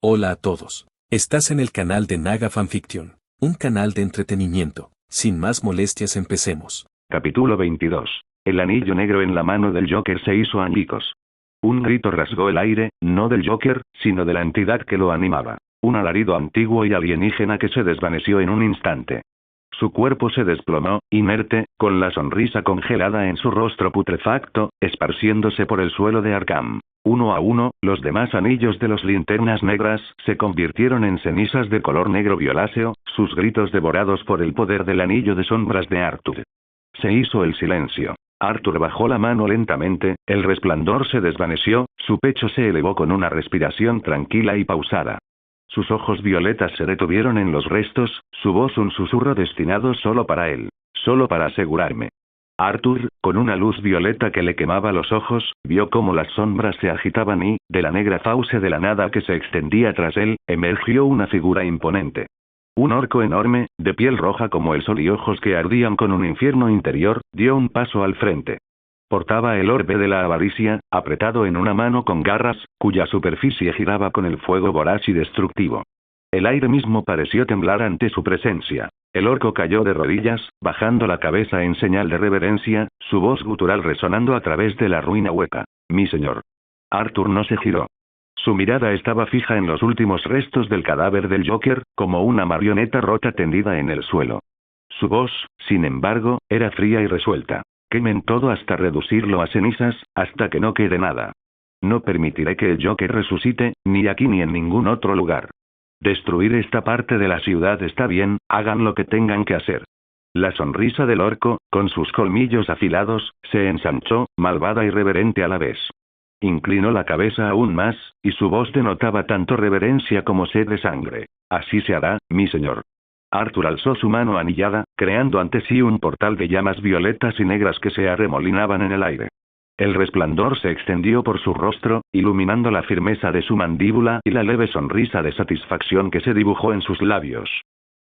Hola a todos. Estás en el canal de Naga Fanfiction, un canal de entretenimiento. Sin más molestias, empecemos. Capítulo 22. El anillo negro en la mano del Joker se hizo añicos. Un grito rasgó el aire, no del Joker, sino de la entidad que lo animaba. Un alarido antiguo y alienígena que se desvaneció en un instante. Su cuerpo se desplomó, inerte, con la sonrisa congelada en su rostro putrefacto, esparciéndose por el suelo de Arkham. Uno a uno, los demás anillos de los linternas negras se convirtieron en cenizas de color negro violáceo, sus gritos devorados por el poder del anillo de sombras de Arthur. Se hizo el silencio. Arthur bajó la mano lentamente, el resplandor se desvaneció, su pecho se elevó con una respiración tranquila y pausada. Sus ojos violetas se detuvieron en los restos, su voz un susurro destinado solo para él. Solo para asegurarme. Arthur, con una luz violeta que le quemaba los ojos, vio cómo las sombras se agitaban y, de la negra fauce de la nada que se extendía tras él, emergió una figura imponente. Un orco enorme, de piel roja como el sol y ojos que ardían con un infierno interior, dio un paso al frente. Portaba el orbe de la avaricia, apretado en una mano con garras, cuya superficie giraba con el fuego voraz y destructivo. El aire mismo pareció temblar ante su presencia. El orco cayó de rodillas, bajando la cabeza en señal de reverencia, su voz gutural resonando a través de la ruina hueca. «Mi señor». Arthur no se giró. Su mirada estaba fija en los últimos restos del cadáver del Joker, como una marioneta rota tendida en el suelo. Su voz, sin embargo, era fría y resuelta. «Quemen todo hasta reducirlo a cenizas, hasta que no quede nada. No permitiré que el Joker resucite, ni aquí ni en ningún otro lugar. Destruir esta parte de la ciudad está bien, hagan lo que tengan que hacer». La sonrisa del orco, con sus colmillos afilados, se ensanchó, malvada y reverente a la vez. Inclinó la cabeza aún más, y su voz denotaba tanto reverencia como sed de sangre. «Así se hará, mi señor». Arthur alzó su mano anillada, creando ante sí un portal de llamas violetas y negras que se arremolinaban en el aire. El resplandor se extendió por su rostro, iluminando la firmeza de su mandíbula y la leve sonrisa de satisfacción que se dibujó en sus labios.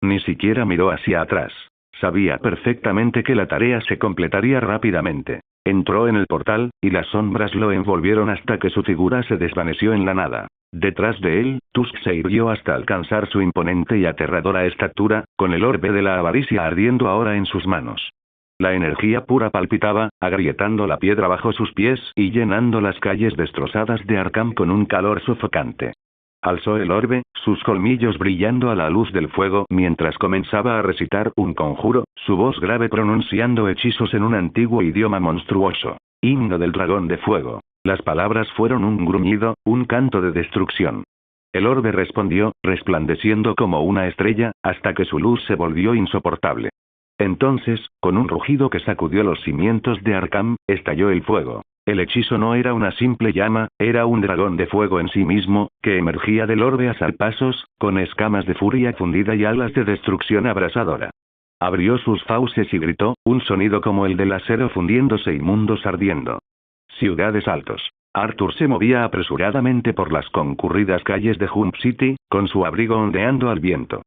Ni siquiera miró hacia atrás. Sabía perfectamente que la tarea se completaría rápidamente. Entró en el portal, y las sombras lo envolvieron hasta que su figura se desvaneció en la nada. Detrás de él, Tusk se irguió hasta alcanzar su imponente y aterradora estatura, con el orbe de la avaricia ardiendo ahora en sus manos. La energía pura palpitaba, agrietando la piedra bajo sus pies y llenando las calles destrozadas de Arkham con un calor sofocante. Alzó el orbe, sus colmillos brillando a la luz del fuego mientras comenzaba a recitar un conjuro, su voz grave pronunciando hechizos en un antiguo idioma monstruoso. Himno del dragón de fuego. Las palabras fueron un gruñido, un canto de destrucción. El orbe respondió, resplandeciendo como una estrella, hasta que su luz se volvió insoportable. Entonces, con un rugido que sacudió los cimientos de Arkham, estalló el fuego. El hechizo no era una simple llama, era un dragón de fuego en sí mismo, que emergía del orbe a zarpazos, con escamas de furia fundida y alas de destrucción abrasadora. Abrió sus fauces y gritó, un sonido como el del acero fundiéndose y mundos ardiendo. Ciudades altos. Arthur se movía apresuradamente por las concurridas calles de Hump City, con su abrigo ondeando al viento.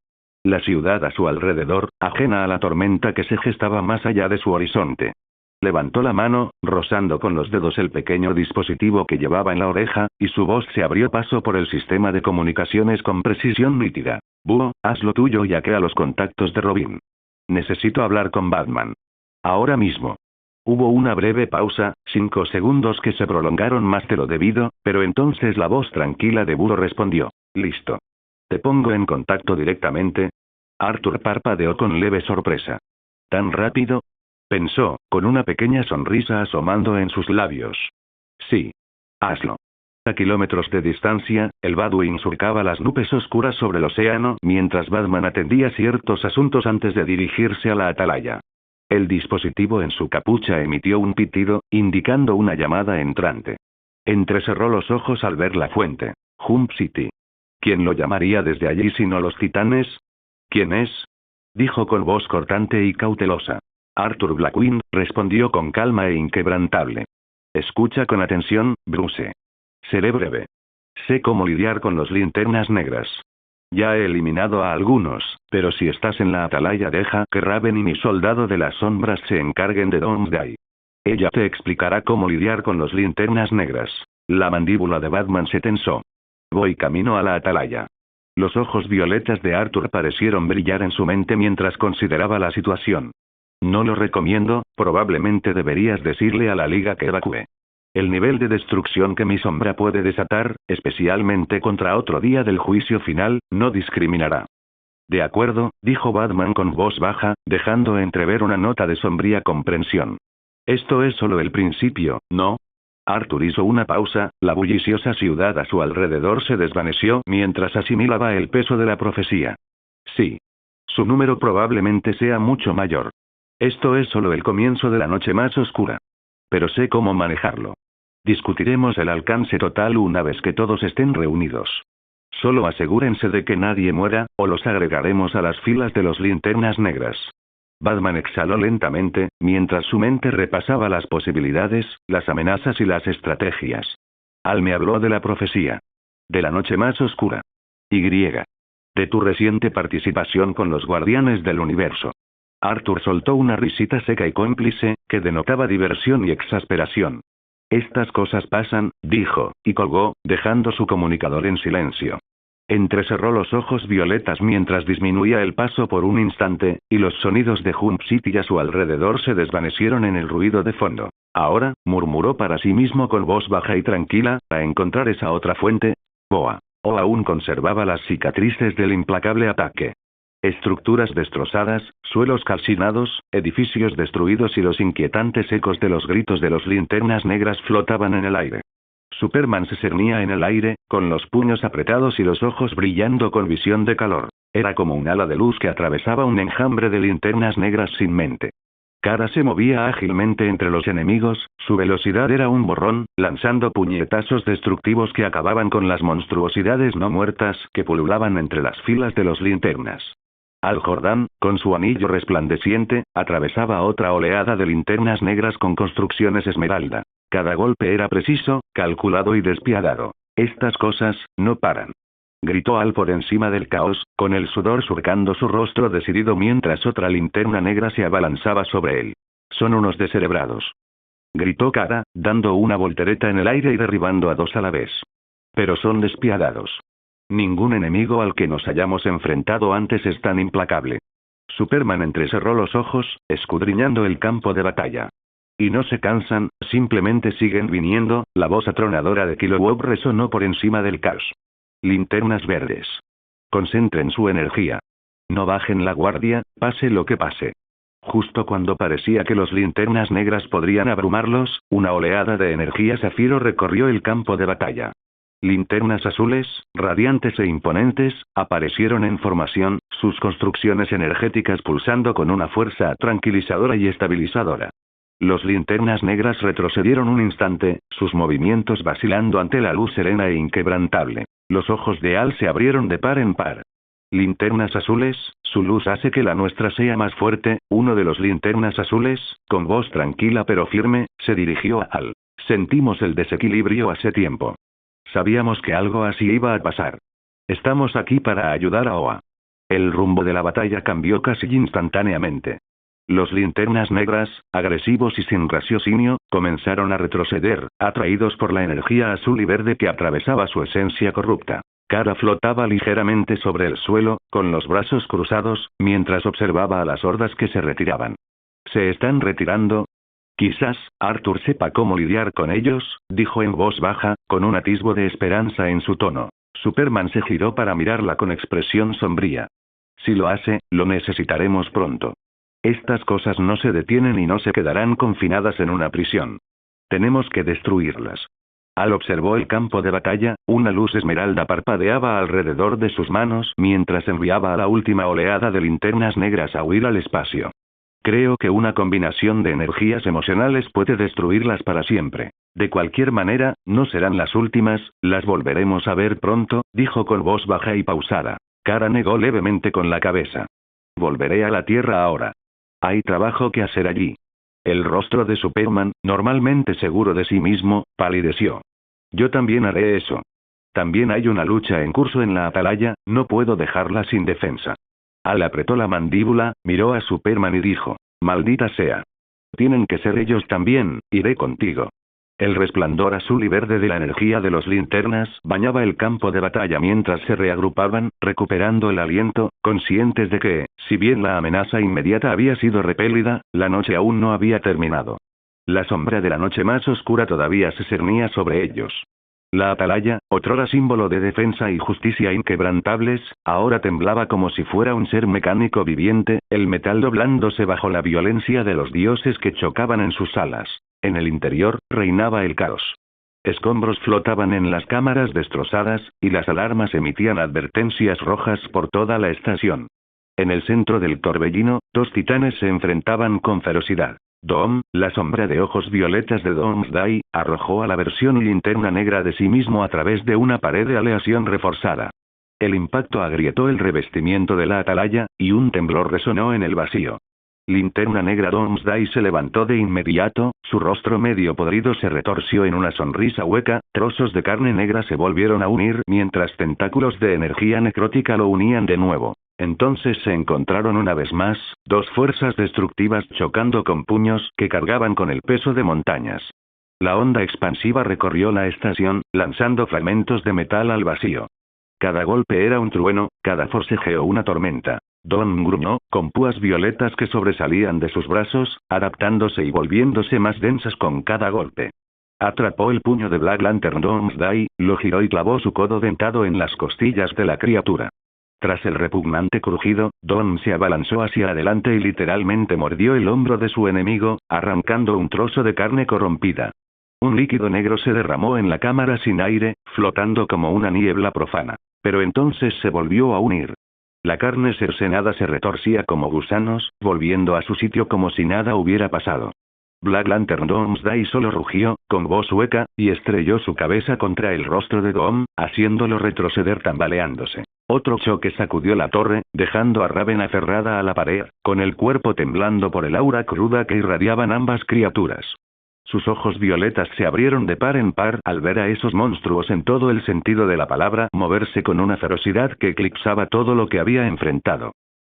La ciudad a su alrededor, ajena a la tormenta que se gestaba más allá de su horizonte. Levantó la mano, rozando con los dedos el pequeño dispositivo que llevaba en la oreja, y su voz se abrió paso por el sistema de comunicaciones con precisión nítida. «Búho, haz lo tuyo y hackea los contactos de Robin. Necesito hablar con Batman. Ahora mismo». Hubo una breve pausa, 5 segundos que se prolongaron más de lo debido, pero entonces la voz tranquila de Búho respondió. «Listo. Te pongo en contacto directamente». Arthur parpadeó con leve sorpresa. «¿Tan rápido?», pensó, con una pequeña sonrisa asomando en sus labios. «Sí. Hazlo». A kilómetros de distancia, el Batwing surcaba las nubes oscuras sobre el océano mientras Batman atendía ciertos asuntos antes de dirigirse a la atalaya. El dispositivo en su capucha emitió un pitido, indicando una llamada entrante. Entrecerró los ojos al ver la fuente. Hump City. ¿Quién lo llamaría desde allí sino los titanes? ¿Quién es?, dijo con voz cortante y cautelosa. Arthur Blackwing respondió con calma e inquebrantable. «Escucha con atención, Bruce. Seré breve. Sé cómo lidiar con los linternas negras. Ya he eliminado a algunos, pero si estás en la atalaya deja que Raven y mi soldado de las sombras se encarguen de Doomsday. Ella te explicará cómo lidiar con los linternas negras». La mandíbula de Batman se tensó. Voy camino a la atalaya. Los ojos violetas de Arthur parecieron brillar en su mente mientras consideraba la situación. No lo recomiendo, probablemente deberías decirle a la Liga que evacúe. El nivel de destrucción que mi sombra puede desatar, especialmente contra otro día del juicio final, no discriminará. De acuerdo, dijo Batman con voz baja, dejando entrever una nota de sombría comprensión. Esto es solo el principio, ¿no? Arthur hizo una pausa, la bulliciosa ciudad a su alrededor se desvaneció mientras asimilaba el peso de la profecía. Sí. Su número probablemente sea mucho mayor. Esto es solo el comienzo de la noche más oscura. Pero sé cómo manejarlo. Discutiremos el alcance total una vez que todos estén reunidos. Solo asegúrense de que nadie muera, o los agregaremos a las filas de los linternas negras. Batman exhaló lentamente, mientras su mente repasaba las posibilidades, las amenazas y las estrategias. Al me habló de la profecía. De la noche más oscura. Y. De tu reciente participación con los Guardianes del Universo. Arthur soltó una risita seca y cómplice, que denotaba diversión y exasperación. Estas cosas pasan, dijo, y colgó, dejando su comunicador en silencio. Entrecerró los ojos violetas mientras disminuía el paso por un instante, y los sonidos de Jump City a su alrededor se desvanecieron en el ruido de fondo. Ahora, murmuró para sí mismo con voz baja y tranquila, a encontrar esa otra fuente. Boa. O aún conservaba las cicatrices del implacable ataque. Estructuras destrozadas, suelos calcinados, edificios destruidos y los inquietantes ecos de los gritos de los linternas negras flotaban en el aire. Superman se cernía en el aire, con los puños apretados y los ojos brillando con visión de calor. Era como un ala de luz que atravesaba un enjambre de linternas negras sin mente. Kara se movía ágilmente entre los enemigos, su velocidad era un borrón, lanzando puñetazos destructivos que acababan con las monstruosidades no muertas que pululaban entre las filas de los linternas. Al Jordan, con su anillo resplandeciente, atravesaba otra oleada de linternas negras con construcciones esmeralda. Cada golpe era preciso, calculado y despiadado. Estas cosas, no paran. Gritó Al por encima del caos, con el sudor surcando su rostro decidido mientras otra linterna negra se abalanzaba sobre él. Son unos descerebrados. Gritó Kara, dando una voltereta en el aire y derribando a dos a la vez. Pero son despiadados. Ningún enemigo al que nos hayamos enfrentado antes es tan implacable. Superman entrecerró los ojos, escudriñando el campo de batalla. Y no se cansan, simplemente siguen viniendo, la voz atronadora de Kilowog resonó por encima del caos. Linternas verdes. Concentren su energía. No bajen la guardia, pase lo que pase. Justo cuando parecía que los linternas negras podrían abrumarlos, una oleada de energía zafiro recorrió el campo de batalla. Linternas azules, radiantes e imponentes, aparecieron en formación, sus construcciones energéticas pulsando con una fuerza tranquilizadora y estabilizadora. Los linternas negras retrocedieron un instante, sus movimientos vacilando ante la luz serena e inquebrantable. Los ojos de Al se abrieron de par en par. Linternas azules, su luz hace que la nuestra sea más fuerte. Uno de los linternas azules, con voz tranquila pero firme, se dirigió a Al. Sentimos el desequilibrio hace tiempo. Sabíamos que algo así iba a pasar. Estamos aquí para ayudar a Oa. El rumbo de la batalla cambió casi instantáneamente. Los linternas negras, agresivos y sin raciocinio, comenzaron a retroceder, atraídos por la energía azul y verde que atravesaba su esencia corrupta. Kara flotaba ligeramente sobre el suelo, con los brazos cruzados, mientras observaba a las hordas que se retiraban. ¿Se están retirando? Quizás, Arthur sepa cómo lidiar con ellos, dijo en voz baja, con un atisbo de esperanza en su tono. Superman se giró para mirarla con expresión sombría. Si lo hace, lo necesitaremos pronto. Estas cosas no se detienen y no se quedarán confinadas en una prisión. Tenemos que destruirlas. Al observó el campo de batalla, una luz esmeralda parpadeaba alrededor de sus manos mientras enviaba a la última oleada de linternas negras a huir al espacio. Creo que una combinación de energías emocionales puede destruirlas para siempre. De cualquier manera, no serán las últimas, las volveremos a ver pronto, dijo con voz baja y pausada. Kara negó levemente con la cabeza. Volveré a la Tierra ahora. Hay trabajo que hacer allí. El rostro de Superman, normalmente seguro de sí mismo, palideció. Yo también haré eso. También hay una lucha en curso en la atalaya, no puedo dejarla sin defensa. Al apretó la mandíbula, miró a Superman y dijo, maldita sea. Tienen que ser ellos también, iré contigo. El resplandor azul y verde de la energía de los linternas bañaba el campo de batalla mientras se reagrupaban, recuperando el aliento, conscientes de que, si bien la amenaza inmediata había sido repelida, la noche aún no había terminado. La sombra de la noche más oscura todavía se cernía sobre ellos. La atalaya, otrora símbolo de defensa y justicia inquebrantables, ahora temblaba como si fuera un ser mecánico viviente, el metal doblándose bajo la violencia de los dioses que chocaban en sus alas. En el interior, reinaba el caos. Escombros flotaban en las cámaras destrozadas, y las alarmas emitían advertencias rojas por toda la estación. En el centro del torbellino, dos titanes se enfrentaban con ferocidad. Doom, la sombra de ojos violetas de Doomsday, arrojó a la versión linterna negra de sí mismo a través de una pared de aleación reforzada. El impacto agrietó el revestimiento de la atalaya, y un temblor resonó en el vacío. Linterna negra Doomsday se levantó de inmediato, su rostro medio podrido se retorció en una sonrisa hueca, trozos de carne negra se volvieron a unir mientras tentáculos de energía necrótica lo unían de nuevo. Entonces se encontraron una vez más, dos fuerzas destructivas chocando con puños que cargaban con el peso de montañas. La onda expansiva recorrió la estación, lanzando fragmentos de metal al vacío. Cada golpe era un trueno, cada forcejeo una tormenta. Don gruñó, con púas violetas que sobresalían de sus brazos, adaptándose y volviéndose más densas con cada golpe. Atrapó el puño de Black Lantern Doomsday, lo giró y clavó su codo dentado en las costillas de la criatura. Tras el repugnante crujido, Don se abalanzó hacia adelante y literalmente mordió el hombro de su enemigo, arrancando un trozo de carne corrompida. Un líquido negro se derramó en la cámara sin aire, flotando como una niebla profana. Pero entonces se volvió a unir. La carne cercenada se retorcía como gusanos, volviendo a su sitio como si nada hubiera pasado. Black Lantern Doomsday solo rugió, con voz hueca, y estrelló su cabeza contra el rostro de Doom, haciéndolo retroceder tambaleándose. Otro choque sacudió la torre, dejando a Raven aferrada a la pared, con el cuerpo temblando por el aura cruda que irradiaban ambas criaturas. Sus ojos violetas se abrieron de par en par al ver a esos monstruos en todo el sentido de la palabra moverse con una ferocidad que eclipsaba todo lo que había enfrentado.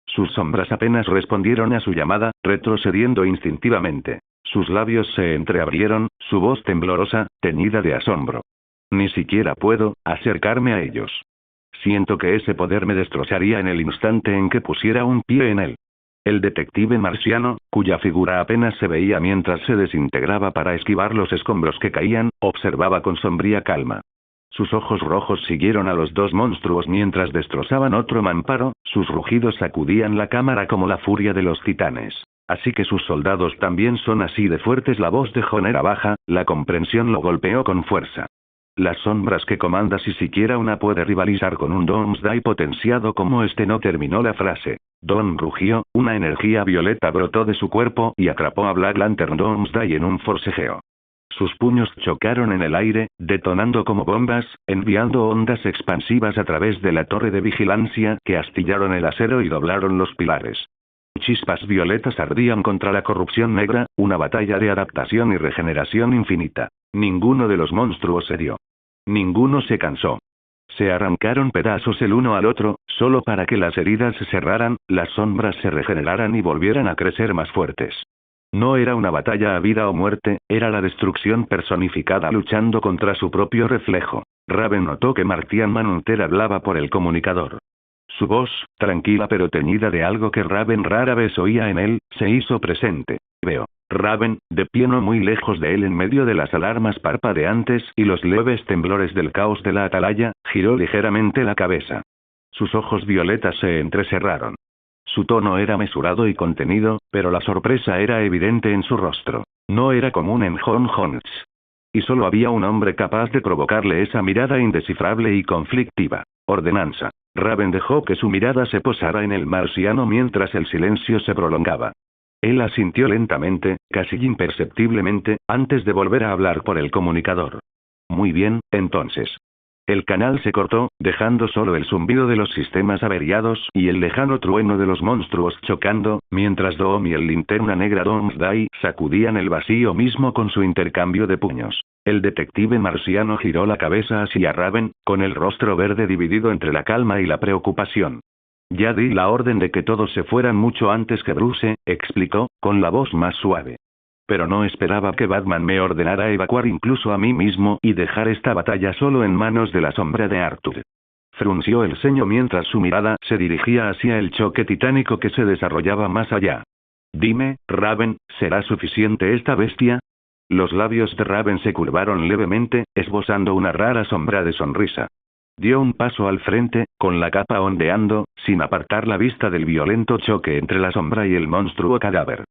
Sus sombras apenas respondieron a su llamada, retrocediendo instintivamente. Sus labios se entreabrieron, su voz temblorosa, teñida de asombro. Ni siquiera puedo acercarme a ellos. Siento que ese poder me destrozaría en el instante en que pusiera un pie en él. El detective marciano, cuya figura apenas se veía mientras se desintegraba para esquivar los escombros que caían, observaba con sombría calma. Sus ojos rojos siguieron a los dos monstruos mientras destrozaban otro mamparo, sus rugidos sacudían la cámara como la furia de los titanes. Así que sus soldados también son así de fuertes. La voz de Jon era baja, la comprensión lo golpeó con fuerza. Las sombras que comanda, si siquiera una puede rivalizar con un Doomsday potenciado como este. No terminó la frase. Don rugió, una energía violeta brotó de su cuerpo y atrapó a Black Lantern Doomsday en un forcejeo. Sus puños chocaron en el aire, detonando como bombas, enviando ondas expansivas a través de la torre de vigilancia que astillaron el acero y doblaron los pilares. Chispas violetas ardían contra la corrupción negra, una batalla de adaptación y regeneración infinita. Ninguno de los monstruos cedió. Ninguno se cansó. Se arrancaron pedazos el uno al otro, solo para que las heridas se cerraran, las sombras se regeneraran y volvieran a crecer más fuertes. No era una batalla a vida o muerte, era la destrucción personificada luchando contra su propio reflejo. Raven notó que Martian Manhunter hablaba por el comunicador. Su voz, tranquila pero teñida de algo que Raven rara vez oía en él, se hizo presente. Veo. Raven, de pie no muy lejos de él en medio de las alarmas parpadeantes y los leves temblores del caos de la atalaya, giró ligeramente la cabeza. Sus ojos violetas se entrecerraron. Su tono era mesurado y contenido, pero la sorpresa era evidente en su rostro. No era común en Jon Jones. Y solo había un hombre capaz de provocarle esa mirada indescifrable y conflictiva. Ordenanza. Raven dejó que su mirada se posara en el marciano mientras el silencio se prolongaba. Él asintió lentamente, casi imperceptiblemente, antes de volver a hablar por el comunicador. Muy bien, entonces. El canal se cortó, dejando solo el zumbido de los sistemas averiados y el lejano trueno de los monstruos chocando, mientras Doom y el linterna negra Doomsday sacudían el vacío mismo con su intercambio de puños. El detective marciano giró la cabeza hacia Raven, con el rostro verde dividido entre la calma y la preocupación. Ya di la orden de que todos se fueran mucho antes que Bruce, explicó, con la voz más suave. Pero no esperaba que Batman me ordenara evacuar incluso a mí mismo y dejar esta batalla solo en manos de la sombra de Arthur. Frunció el ceño mientras su mirada se dirigía hacia el choque titánico que se desarrollaba más allá. Dime, Raven, ¿será suficiente esta bestia? Los labios de Raven se curvaron levemente, esbozando una rara sombra de sonrisa. Dio un paso al frente, con la capa ondeando, sin apartar la vista del violento choque entre la sombra y el monstruo cadáver.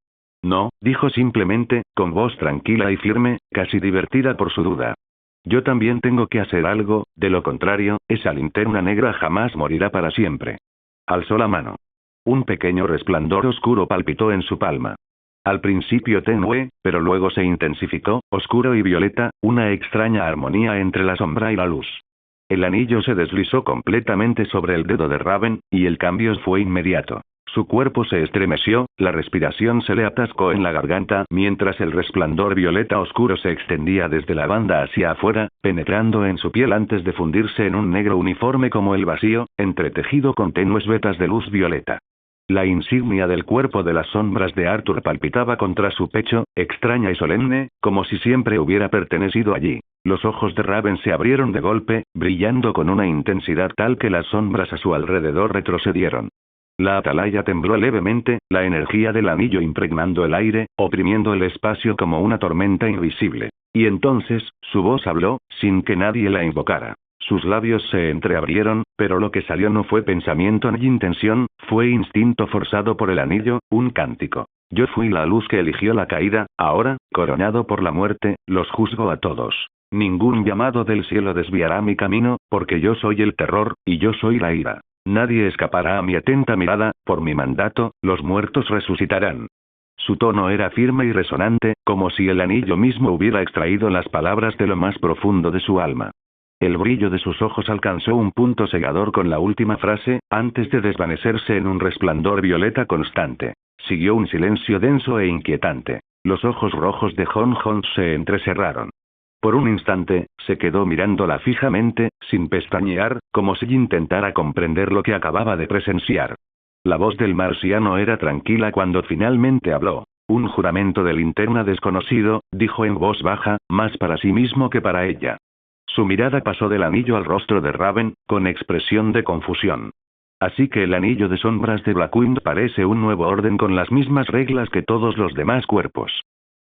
No, dijo simplemente, con voz tranquila y firme, casi divertida por su duda. Yo también tengo que hacer algo, de lo contrario, esa linterna negra jamás morirá para siempre. Alzó la mano. Un pequeño resplandor oscuro palpitó en su palma. Al principio tenue, pero luego se intensificó, oscuro y violeta, una extraña armonía entre la sombra y la luz. El anillo se deslizó completamente sobre el dedo de Raven, y el cambio fue inmediato. Su cuerpo se estremeció, la respiración se le atascó en la garganta mientras el resplandor violeta oscuro se extendía desde la banda hacia afuera, penetrando en su piel antes de fundirse en un negro uniforme como el vacío, entretejido con tenues vetas de luz violeta. La insignia del cuerpo de las sombras de Arthur palpitaba contra su pecho, extraña y solemne, como si siempre hubiera pertenecido allí. Los ojos de Raven se abrieron de golpe, brillando con una intensidad tal que las sombras a su alrededor retrocedieron. La atalaya tembló levemente, la energía del anillo impregnando el aire, oprimiendo el espacio como una tormenta invisible. Y entonces, su voz habló, sin que nadie la invocara. Sus labios se entreabrieron, pero lo que salió no fue pensamiento ni intención, fue instinto forzado por el anillo, un cántico. Yo fui la luz que eligió la caída, ahora, coronado por la muerte, los juzgo a todos. Ningún llamado del cielo desviará mi camino, porque yo soy el terror, y yo soy la ira. Nadie escapará a mi atenta mirada, por mi mandato, los muertos resucitarán. Su tono era firme y resonante, como si el anillo mismo hubiera extraído las palabras de lo más profundo de su alma. El brillo de sus ojos alcanzó un punto cegador con la última frase, antes de desvanecerse en un resplandor violeta constante. Siguió un silencio denso e inquietante. Los ojos rojos de Jon se entrecerraron. Por un instante, se quedó mirándola fijamente, sin pestañear, como si intentara comprender lo que acababa de presenciar. La voz del marciano era tranquila cuando finalmente habló. Un juramento de linterna desconocido, dijo en voz baja, más para sí mismo que para ella. Su mirada pasó del anillo al rostro de Raven, con expresión de confusión. Así que el anillo de sombras de Blackwind parece un nuevo orden con las mismas reglas que todos los demás cuerpos.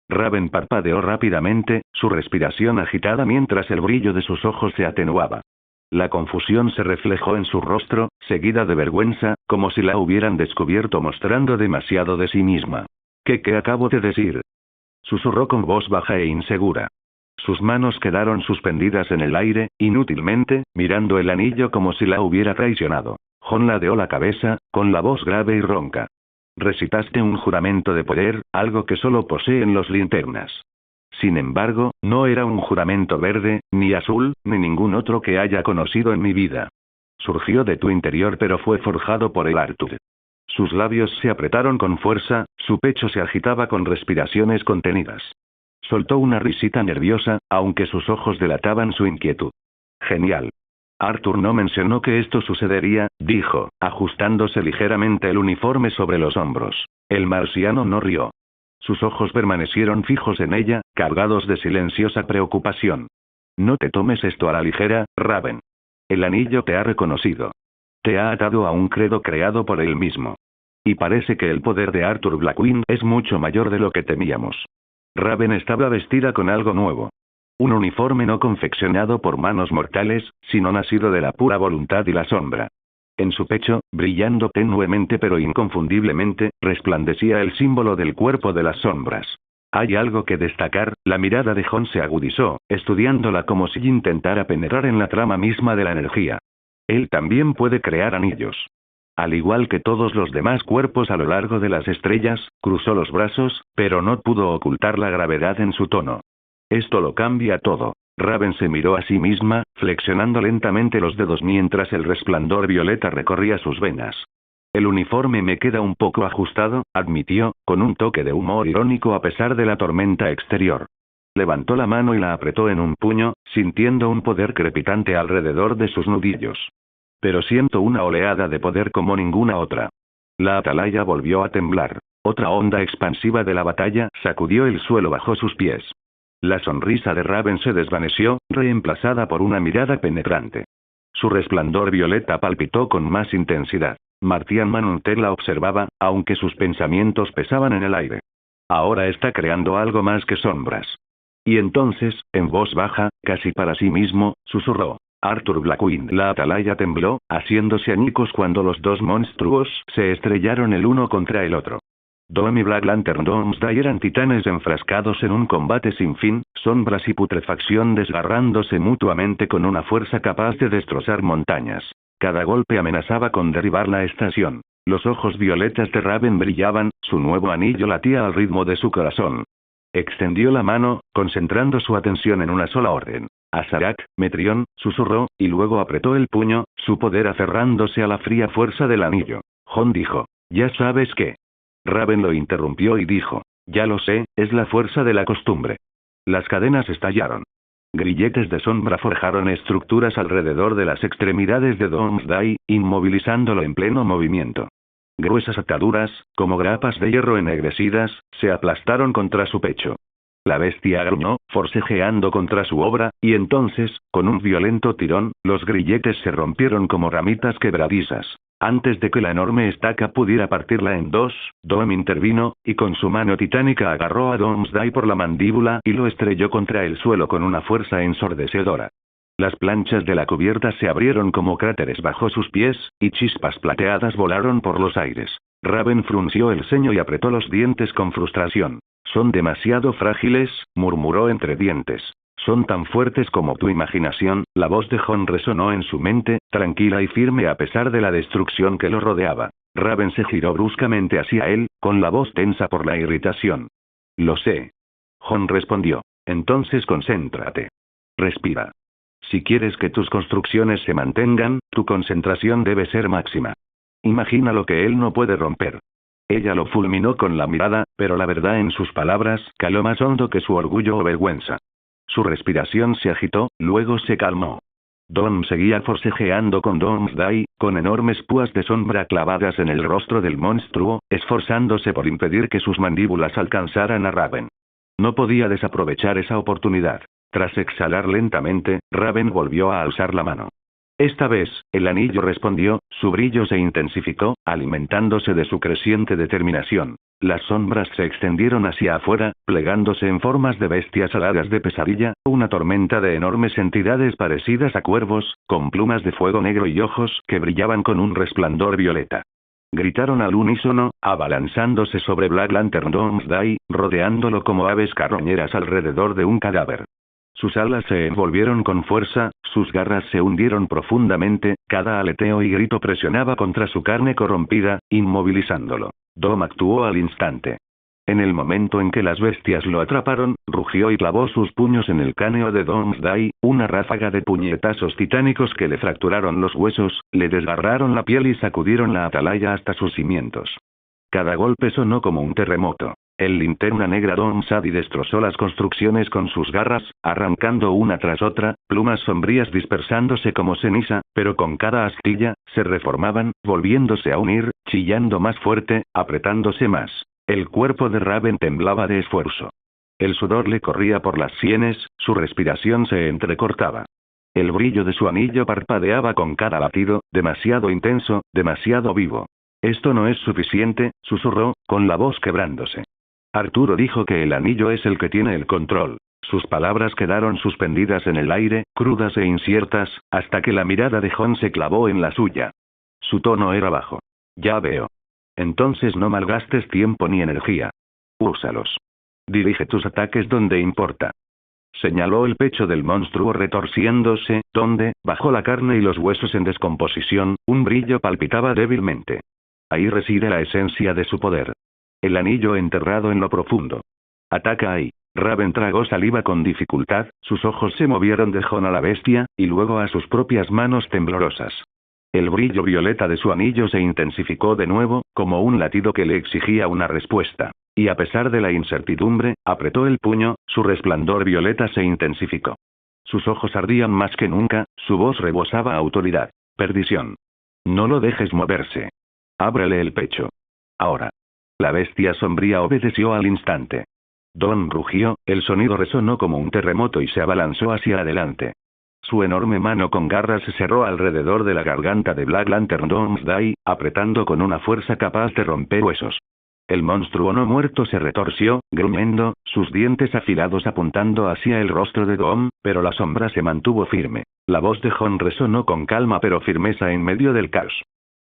Raven parpadeó rápidamente, su respiración agitada mientras el brillo de sus ojos se atenuaba. La confusión se reflejó en su rostro, seguida de vergüenza, como si la hubieran descubierto mostrando demasiado de sí misma. ¿Qué acabo de decir? Susurró con voz baja e insegura. Sus manos quedaron suspendidas en el aire, inútilmente, mirando el anillo como si la hubiera traicionado. Jon ladeó la cabeza, con la voz grave y ronca. Recitaste un juramento de poder, algo que solo poseen los linternas. Sin embargo, no era un juramento verde, ni azul, ni ningún otro que haya conocido en mi vida. Surgió de tu interior pero fue forjado por el Arthur. Sus labios se apretaron con fuerza, su pecho se agitaba con respiraciones contenidas. Soltó una risita nerviosa, aunque sus ojos delataban su inquietud. Genial. Arthur no mencionó que esto sucedería, dijo, ajustándose ligeramente el uniforme sobre los hombros. El marciano no rió. Sus ojos permanecieron fijos en ella, cargados de silenciosa preocupación. No te tomes esto a la ligera, Raven. El anillo te ha reconocido. Te ha atado a un credo creado por él mismo. Y parece que el poder de Arthur Blackwind es mucho mayor de lo que temíamos. Raven estaba vestida con algo nuevo. Un uniforme no confeccionado por manos mortales, sino nacido de la pura voluntad y la sombra. En su pecho, brillando tenuemente pero inconfundiblemente, resplandecía el símbolo del cuerpo de las sombras. Hay algo que destacar, la mirada de Jon se agudizó, estudiándola como si intentara penetrar en la trama misma de la energía. Él también puede crear anillos. Al igual que todos los demás cuerpos a lo largo de las estrellas, cruzó los brazos, pero no pudo ocultar la gravedad en su tono. Esto lo cambia todo. Raven se miró a sí misma, flexionando lentamente los dedos mientras el resplandor violeta recorría sus venas. El uniforme me queda un poco ajustado, admitió, con un toque de humor irónico a pesar de la tormenta exterior. Levantó la mano y la apretó en un puño, sintiendo un poder crepitante alrededor de sus nudillos. Pero siento una oleada de poder como ninguna otra. La atalaya volvió a temblar. Otra onda expansiva de la batalla sacudió el suelo bajo sus pies. La sonrisa de Raven se desvaneció, reemplazada por una mirada penetrante. Su resplandor violeta palpitó con más intensidad. Martian Manhunter la observaba, aunque sus pensamientos pesaban en el aire. Ahora está creando algo más que sombras. Y entonces, en voz baja, casi para sí mismo, susurró. Arthur Blackwind. La atalaya tembló, haciéndose añicos cuando los dos monstruos se estrellaron el uno contra el otro. Doom y Black Lantern Doomsday eran titanes enfrascados en un combate sin fin, sombras y putrefacción desgarrándose mutuamente con una fuerza capaz de destrozar montañas. Cada golpe amenazaba con derribar la estación. Los ojos violetas de Raven brillaban, su nuevo anillo latía al ritmo de su corazón. Extendió la mano, concentrando su atención en una sola orden. Azarak, Metrión, susurró, y luego apretó el puño, su poder aferrándose a la fría fuerza del anillo. Jon dijo. ¿Ya sabes qué? Raven lo interrumpió y dijo. Ya lo sé, es la fuerza de la costumbre. Las cadenas estallaron. Grilletes de sombra forjaron estructuras alrededor de las extremidades de Doomsday, inmovilizándolo en pleno movimiento. Gruesas ataduras, como grapas de hierro ennegrecidas, se aplastaron contra su pecho. La bestia gruñó, forcejeando contra su obra, y entonces, con un violento tirón, los grilletes se rompieron como ramitas quebradizas. Antes de que la enorme estaca pudiera partirla en dos, Doom intervino, y con su mano titánica agarró a Doomsday por la mandíbula y lo estrelló contra el suelo con una fuerza ensordecedora. Las planchas de la cubierta se abrieron como cráteres bajo sus pies, y chispas plateadas volaron por los aires. Raven frunció el ceño y apretó los dientes con frustración. Son demasiado frágiles, murmuró entre dientes. Son tan fuertes como tu imaginación. La voz de Jon resonó en su mente, tranquila y firme a pesar de la destrucción que lo rodeaba. Raven se giró bruscamente hacia él, con la voz tensa por la irritación. Lo sé. Jon respondió. Entonces concéntrate. Respira. Si quieres que tus construcciones se mantengan, tu concentración debe ser máxima. Imagina lo que él no puede romper. Ella lo fulminó con la mirada, pero la verdad en sus palabras caló más hondo que su orgullo o vergüenza. Su respiración se agitó, luego se calmó. Doom seguía forcejeando con Doomsday, con enormes púas de sombra clavadas en el rostro del monstruo, esforzándose por impedir que sus mandíbulas alcanzaran a Raven. No podía desaprovechar esa oportunidad. Tras exhalar lentamente, Raven volvió a alzar la mano. Esta vez, el anillo respondió, su brillo se intensificó, alimentándose de su creciente determinación. Las sombras se extendieron hacia afuera, plegándose en formas de bestias aladas de pesadilla, una tormenta de enormes entidades parecidas a cuervos, con plumas de fuego negro y ojos que brillaban con un resplandor violeta. Gritaron al unísono, abalanzándose sobre Black Lantern Doomsday, rodeándolo como aves carroñeras alrededor de un cadáver. Sus alas se envolvieron con fuerza, sus garras se hundieron profundamente, cada aleteo y grito presionaba contra su carne corrompida, inmovilizándolo. Doom actuó al instante. En el momento en que las bestias lo atraparon, rugió y clavó sus puños en el cráneo de Doomsday, una ráfaga de puñetazos titánicos que le fracturaron los huesos, le desgarraron la piel y sacudieron la atalaya hasta sus cimientos. Cada golpe sonó como un terremoto. El linterna negra Doomsday destrozó las construcciones con sus garras, arrancando una tras otra, plumas sombrías dispersándose como ceniza, pero con cada astilla, se reformaban, volviéndose a unir, chillando más fuerte, apretándose más. El cuerpo de Raven temblaba de esfuerzo. El sudor le corría por las sienes, su respiración se entrecortaba. El brillo de su anillo parpadeaba con cada latido, demasiado intenso, demasiado vivo. Esto no es suficiente, susurró, con la voz quebrándose. Arturo dijo que el anillo es el que tiene el control. Sus palabras quedaron suspendidas en el aire, crudas e inciertas, hasta que la mirada de Jon se clavó en la suya. Su tono era bajo. Ya veo. Entonces no malgastes tiempo ni energía. Úsalos. Dirige tus ataques donde importa. Señaló el pecho del monstruo retorciéndose, donde, bajo la carne y los huesos en descomposición, un brillo palpitaba débilmente. Ahí reside la esencia de su poder. El anillo enterrado en lo profundo. Ataca ahí. Raven tragó saliva con dificultad, sus ojos se movieron de Jon a la bestia, y luego a sus propias manos temblorosas. El brillo violeta de su anillo se intensificó de nuevo, como un latido que le exigía una respuesta. Y a pesar de la incertidumbre, apretó el puño, su resplandor violeta se intensificó. Sus ojos ardían más que nunca, su voz rebosaba autoridad. Perdición. No lo dejes moverse. Ábrele el pecho. Ahora. La bestia sombría obedeció al instante. Don rugió, el sonido resonó como un terremoto y se abalanzó hacia adelante. Su enorme mano con garras se cerró alrededor de la garganta de Black Lantern Doomsday, apretando con una fuerza capaz de romper huesos. El monstruo no muerto se retorció, gruñendo, sus dientes afilados apuntando hacia el rostro de Doom, pero la sombra se mantuvo firme. La voz de Jon resonó con calma pero firmeza en medio del caos.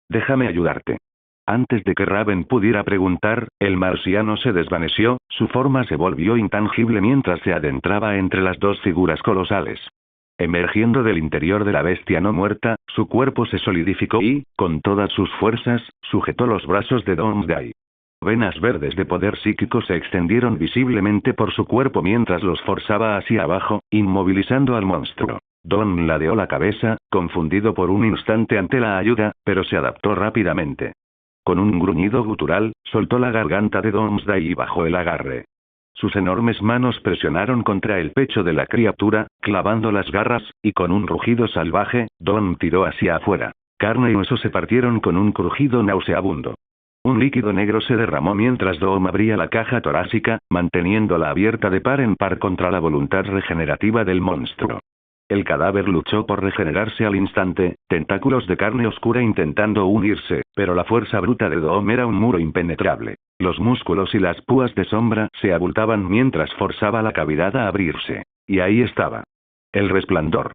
Déjame ayudarte. Antes de que Raven pudiera preguntar, el marciano se desvaneció, su forma se volvió intangible mientras se adentraba entre las dos figuras colosales. Emergiendo del interior de la bestia no muerta, su cuerpo se solidificó y, con todas sus fuerzas, sujetó los brazos de Doomsday. Venas verdes de poder psíquico se extendieron visiblemente por su cuerpo mientras los forzaba hacia abajo, inmovilizando al monstruo. Don ladeó la cabeza, confundido por un instante ante la ayuda, pero se adaptó rápidamente. Con un gruñido gutural, soltó la garganta de Doomsday y bajó el agarre. Sus enormes manos presionaron contra el pecho de la criatura, clavando las garras, y con un rugido salvaje, Doom tiró hacia afuera. Carne y hueso se partieron con un crujido nauseabundo. Un líquido negro se derramó mientras Doom abría la caja torácica, manteniéndola abierta de par en par contra la voluntad regenerativa del monstruo. El cadáver luchó por regenerarse al instante, tentáculos de carne oscura intentando unirse, pero la fuerza bruta de Doom era un muro impenetrable. Los músculos y las púas de sombra se abultaban mientras forzaba la cavidad a abrirse. Y ahí estaba. El resplandor.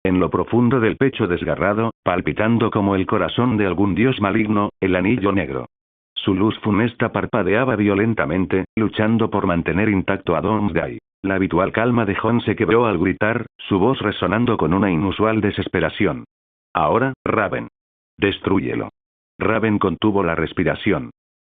En lo profundo del pecho desgarrado, palpitando como el corazón de algún dios maligno, el anillo negro. Su luz funesta parpadeaba violentamente, luchando por mantener intacto a Doomsday. La habitual calma de Jon se quebró al gritar, su voz resonando con una inusual desesperación. Ahora, Raven. Destrúyelo. Raven contuvo la respiración.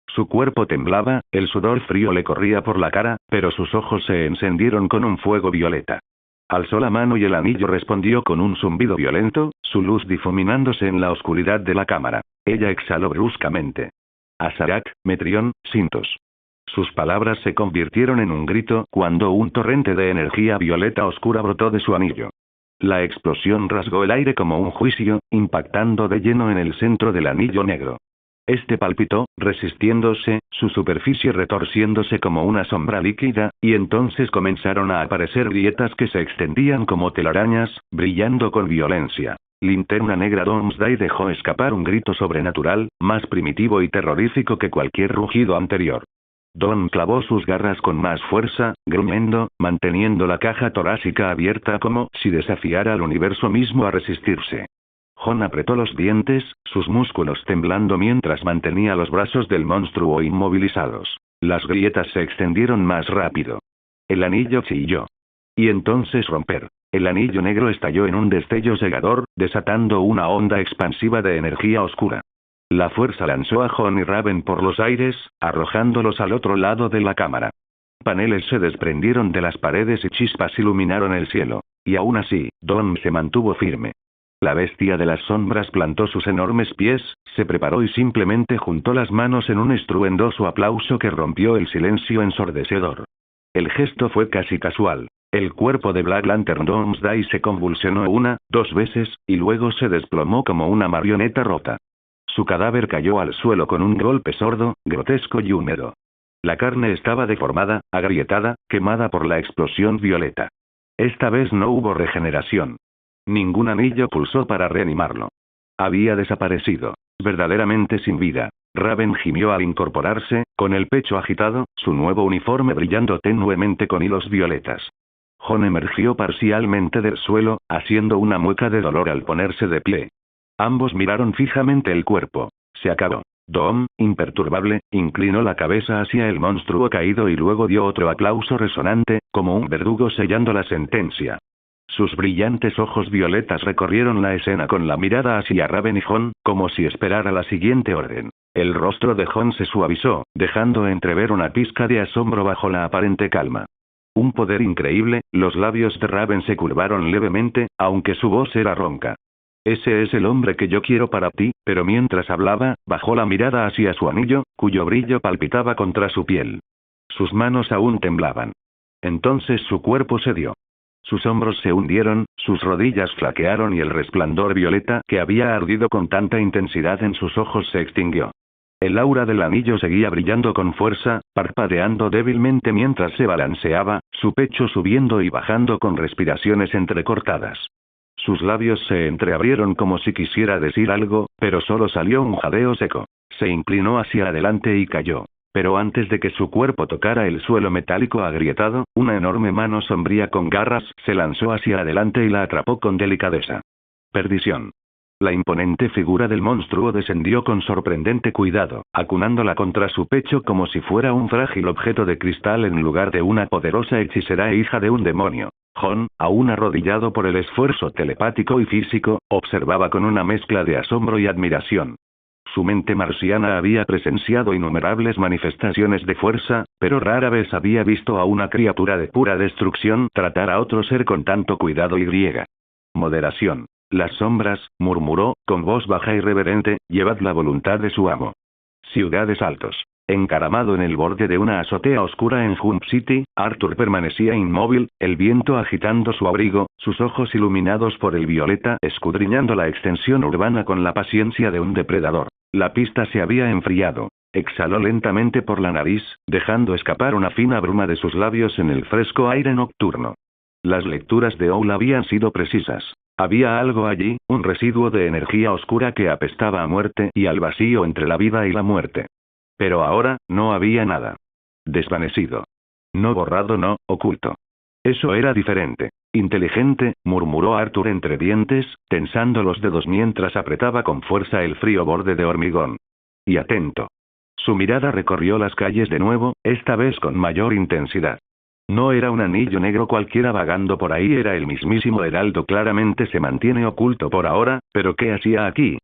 Su cuerpo temblaba, el sudor frío le corría por la cara, pero sus ojos se encendieron con un fuego violeta. Alzó la mano y el anillo respondió con un zumbido violento, su luz difuminándose en la oscuridad de la cámara. Ella exhaló bruscamente. Azarak, Metrión, Sintos. Sus palabras se convirtieron en un grito cuando un torrente de energía violeta oscura brotó de su anillo. La explosión rasgó el aire como un juicio, impactando de lleno en el centro del anillo negro. Este palpitó, resistiéndose, su superficie retorciéndose como una sombra líquida, y entonces comenzaron a aparecer grietas que se extendían como telarañas, brillando con violencia. Linterna Negra Doomsday dejó escapar un grito sobrenatural, más primitivo y terrorífico que cualquier rugido anterior. Don clavó sus garras con más fuerza, gruñendo, manteniendo la caja torácica abierta como si desafiara al universo mismo a resistirse. Jon apretó los dientes, sus músculos temblando mientras mantenía los brazos del monstruo inmovilizados. Las grietas se extendieron más rápido. El anillo chilló. Y entonces romper. El anillo negro estalló en un destello cegador, desatando una onda expansiva de energía oscura. La fuerza lanzó a Jon y Raven por los aires, arrojándolos al otro lado de la cámara. Paneles se desprendieron de las paredes y chispas iluminaron el cielo. Y aún así, Don se mantuvo firme. La bestia de las sombras plantó sus enormes pies, se preparó y simplemente juntó las manos en un estruendoso aplauso que rompió el silencio ensordecedor. El gesto fue casi casual. El cuerpo de Black Lantern Doomsday se convulsionó una, dos veces, y luego se desplomó como una marioneta rota. Su cadáver cayó al suelo con un golpe sordo, grotesco y húmedo. La carne estaba deformada, agrietada, quemada por la explosión violeta. Esta vez no hubo regeneración. Ningún anillo pulsó para reanimarlo. Había desaparecido. Verdaderamente sin vida. Raven gimió al incorporarse, con el pecho agitado, su nuevo uniforme brillando tenuemente con hilos violetas. Jon emergió parcialmente del suelo, haciendo una mueca de dolor al ponerse de pie. Ambos miraron fijamente el cuerpo. Se acabó. Doom, imperturbable, inclinó la cabeza hacia el monstruo caído y luego dio otro aplauso resonante, como un verdugo sellando la sentencia. Sus brillantes ojos violetas recorrieron la escena con la mirada hacia Raven y Jon, como si esperara la siguiente orden. El rostro de Jon se suavizó, dejando entrever una pizca de asombro bajo la aparente calma. Un poder increíble, los labios de Raven se curvaron levemente, aunque su voz era ronca. Ese es el hombre que yo quiero para ti, pero mientras hablaba, bajó la mirada hacia su anillo, cuyo brillo palpitaba contra su piel. Sus manos aún temblaban. Entonces su cuerpo cedió. Sus hombros se hundieron, sus rodillas flaquearon y el resplandor violeta que había ardido con tanta intensidad en sus ojos se extinguió. El aura del anillo seguía brillando con fuerza, parpadeando débilmente mientras se balanceaba, su pecho subiendo y bajando con respiraciones entrecortadas. Sus labios se entreabrieron como si quisiera decir algo, pero solo salió un jadeo seco. Se inclinó hacia adelante y cayó. Pero antes de que su cuerpo tocara el suelo metálico agrietado, una enorme mano sombría con garras se lanzó hacia adelante y la atrapó con delicadeza. Perdición. La imponente figura del monstruo descendió con sorprendente cuidado, acunándola contra su pecho como si fuera un frágil objeto de cristal en lugar de una poderosa hechicera e hija de un demonio. Jon, aún arrodillado por el esfuerzo telepático y físico, observaba con una mezcla de asombro y admiración. Su mente marciana había presenciado innumerables manifestaciones de fuerza, pero rara vez había visto a una criatura de pura destrucción tratar a otro ser con tanto cuidado y griega. Moderación. Las sombras, murmuró, con voz baja y reverente, llevad la voluntad de su amo. Ciudades Altos. Encaramado en el borde de una azotea oscura en Jump City, Arthur permanecía inmóvil, el viento agitando su abrigo, sus ojos iluminados por el violeta escudriñando la extensión urbana con la paciencia de un depredador. La pista se había enfriado. Exhaló lentamente por la nariz, dejando escapar una fina bruma de sus labios en el fresco aire nocturno. Las lecturas de Owl habían sido precisas. Había algo allí, un residuo de energía oscura que apestaba a muerte y al vacío entre la vida y la muerte. Pero ahora, no había nada. Desvanecido. No borrado, no, oculto. Eso era diferente. Inteligente, murmuró Arthur entre dientes, tensando los dedos mientras apretaba con fuerza el frío borde de hormigón. Y atento. Su mirada recorrió las calles de nuevo, esta vez con mayor intensidad. No era un anillo negro cualquiera vagando por ahí, era el mismísimo heraldo. Claramente se mantiene oculto por ahora, pero ¿qué hacía aquí?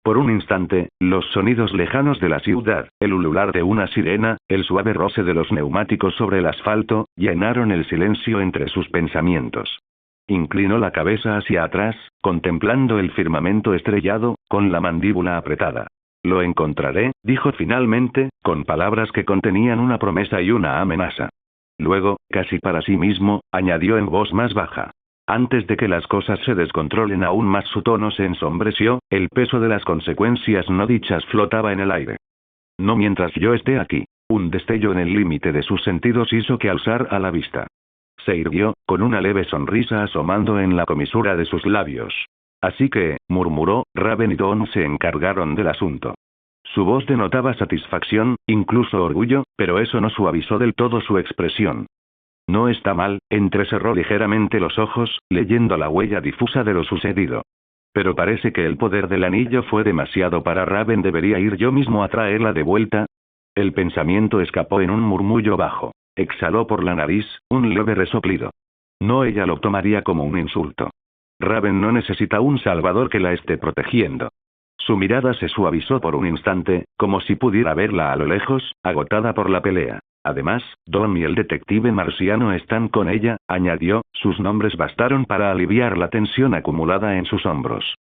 Por un instante, los sonidos lejanos de la ciudad, el ulular de una sirena, el suave roce de los neumáticos sobre el asfalto, llenaron el silencio entre sus pensamientos. Inclinó la cabeza hacia atrás, contemplando el firmamento estrellado, con la mandíbula apretada. Lo encontraré, dijo finalmente, con palabras que contenían una promesa y una amenaza. Luego, casi para sí mismo, añadió en voz más baja. Antes de que las cosas se descontrolen aún más, su tono se ensombreció, el peso de las consecuencias no dichas flotaba en el aire. No mientras yo esté aquí. Un destello en el límite de sus sentidos hizo que alzara la vista. Se irguió, con una leve sonrisa asomando en la comisura de sus labios. Así que, murmuró, Raven y Dawn se encargaron del asunto. Su voz denotaba satisfacción, incluso orgullo, pero eso no suavizó del todo su expresión. No está mal, entrecerró ligeramente los ojos, leyendo la huella difusa de lo sucedido. Pero parece que el poder del anillo fue demasiado para Raven. ¿Debería ir yo mismo a traerla de vuelta? El pensamiento escapó en un murmullo bajo. Exhaló por la nariz, un leve resoplido. No, ella lo tomaría como un insulto. Raven no necesita un salvador que la esté protegiendo. Su mirada se suavizó por un instante, como si pudiera verla a lo lejos, agotada por la pelea. Además, Dawn y el detective marciano están con ella, añadió, sus nombres bastaron para aliviar la tensión acumulada en sus hombros.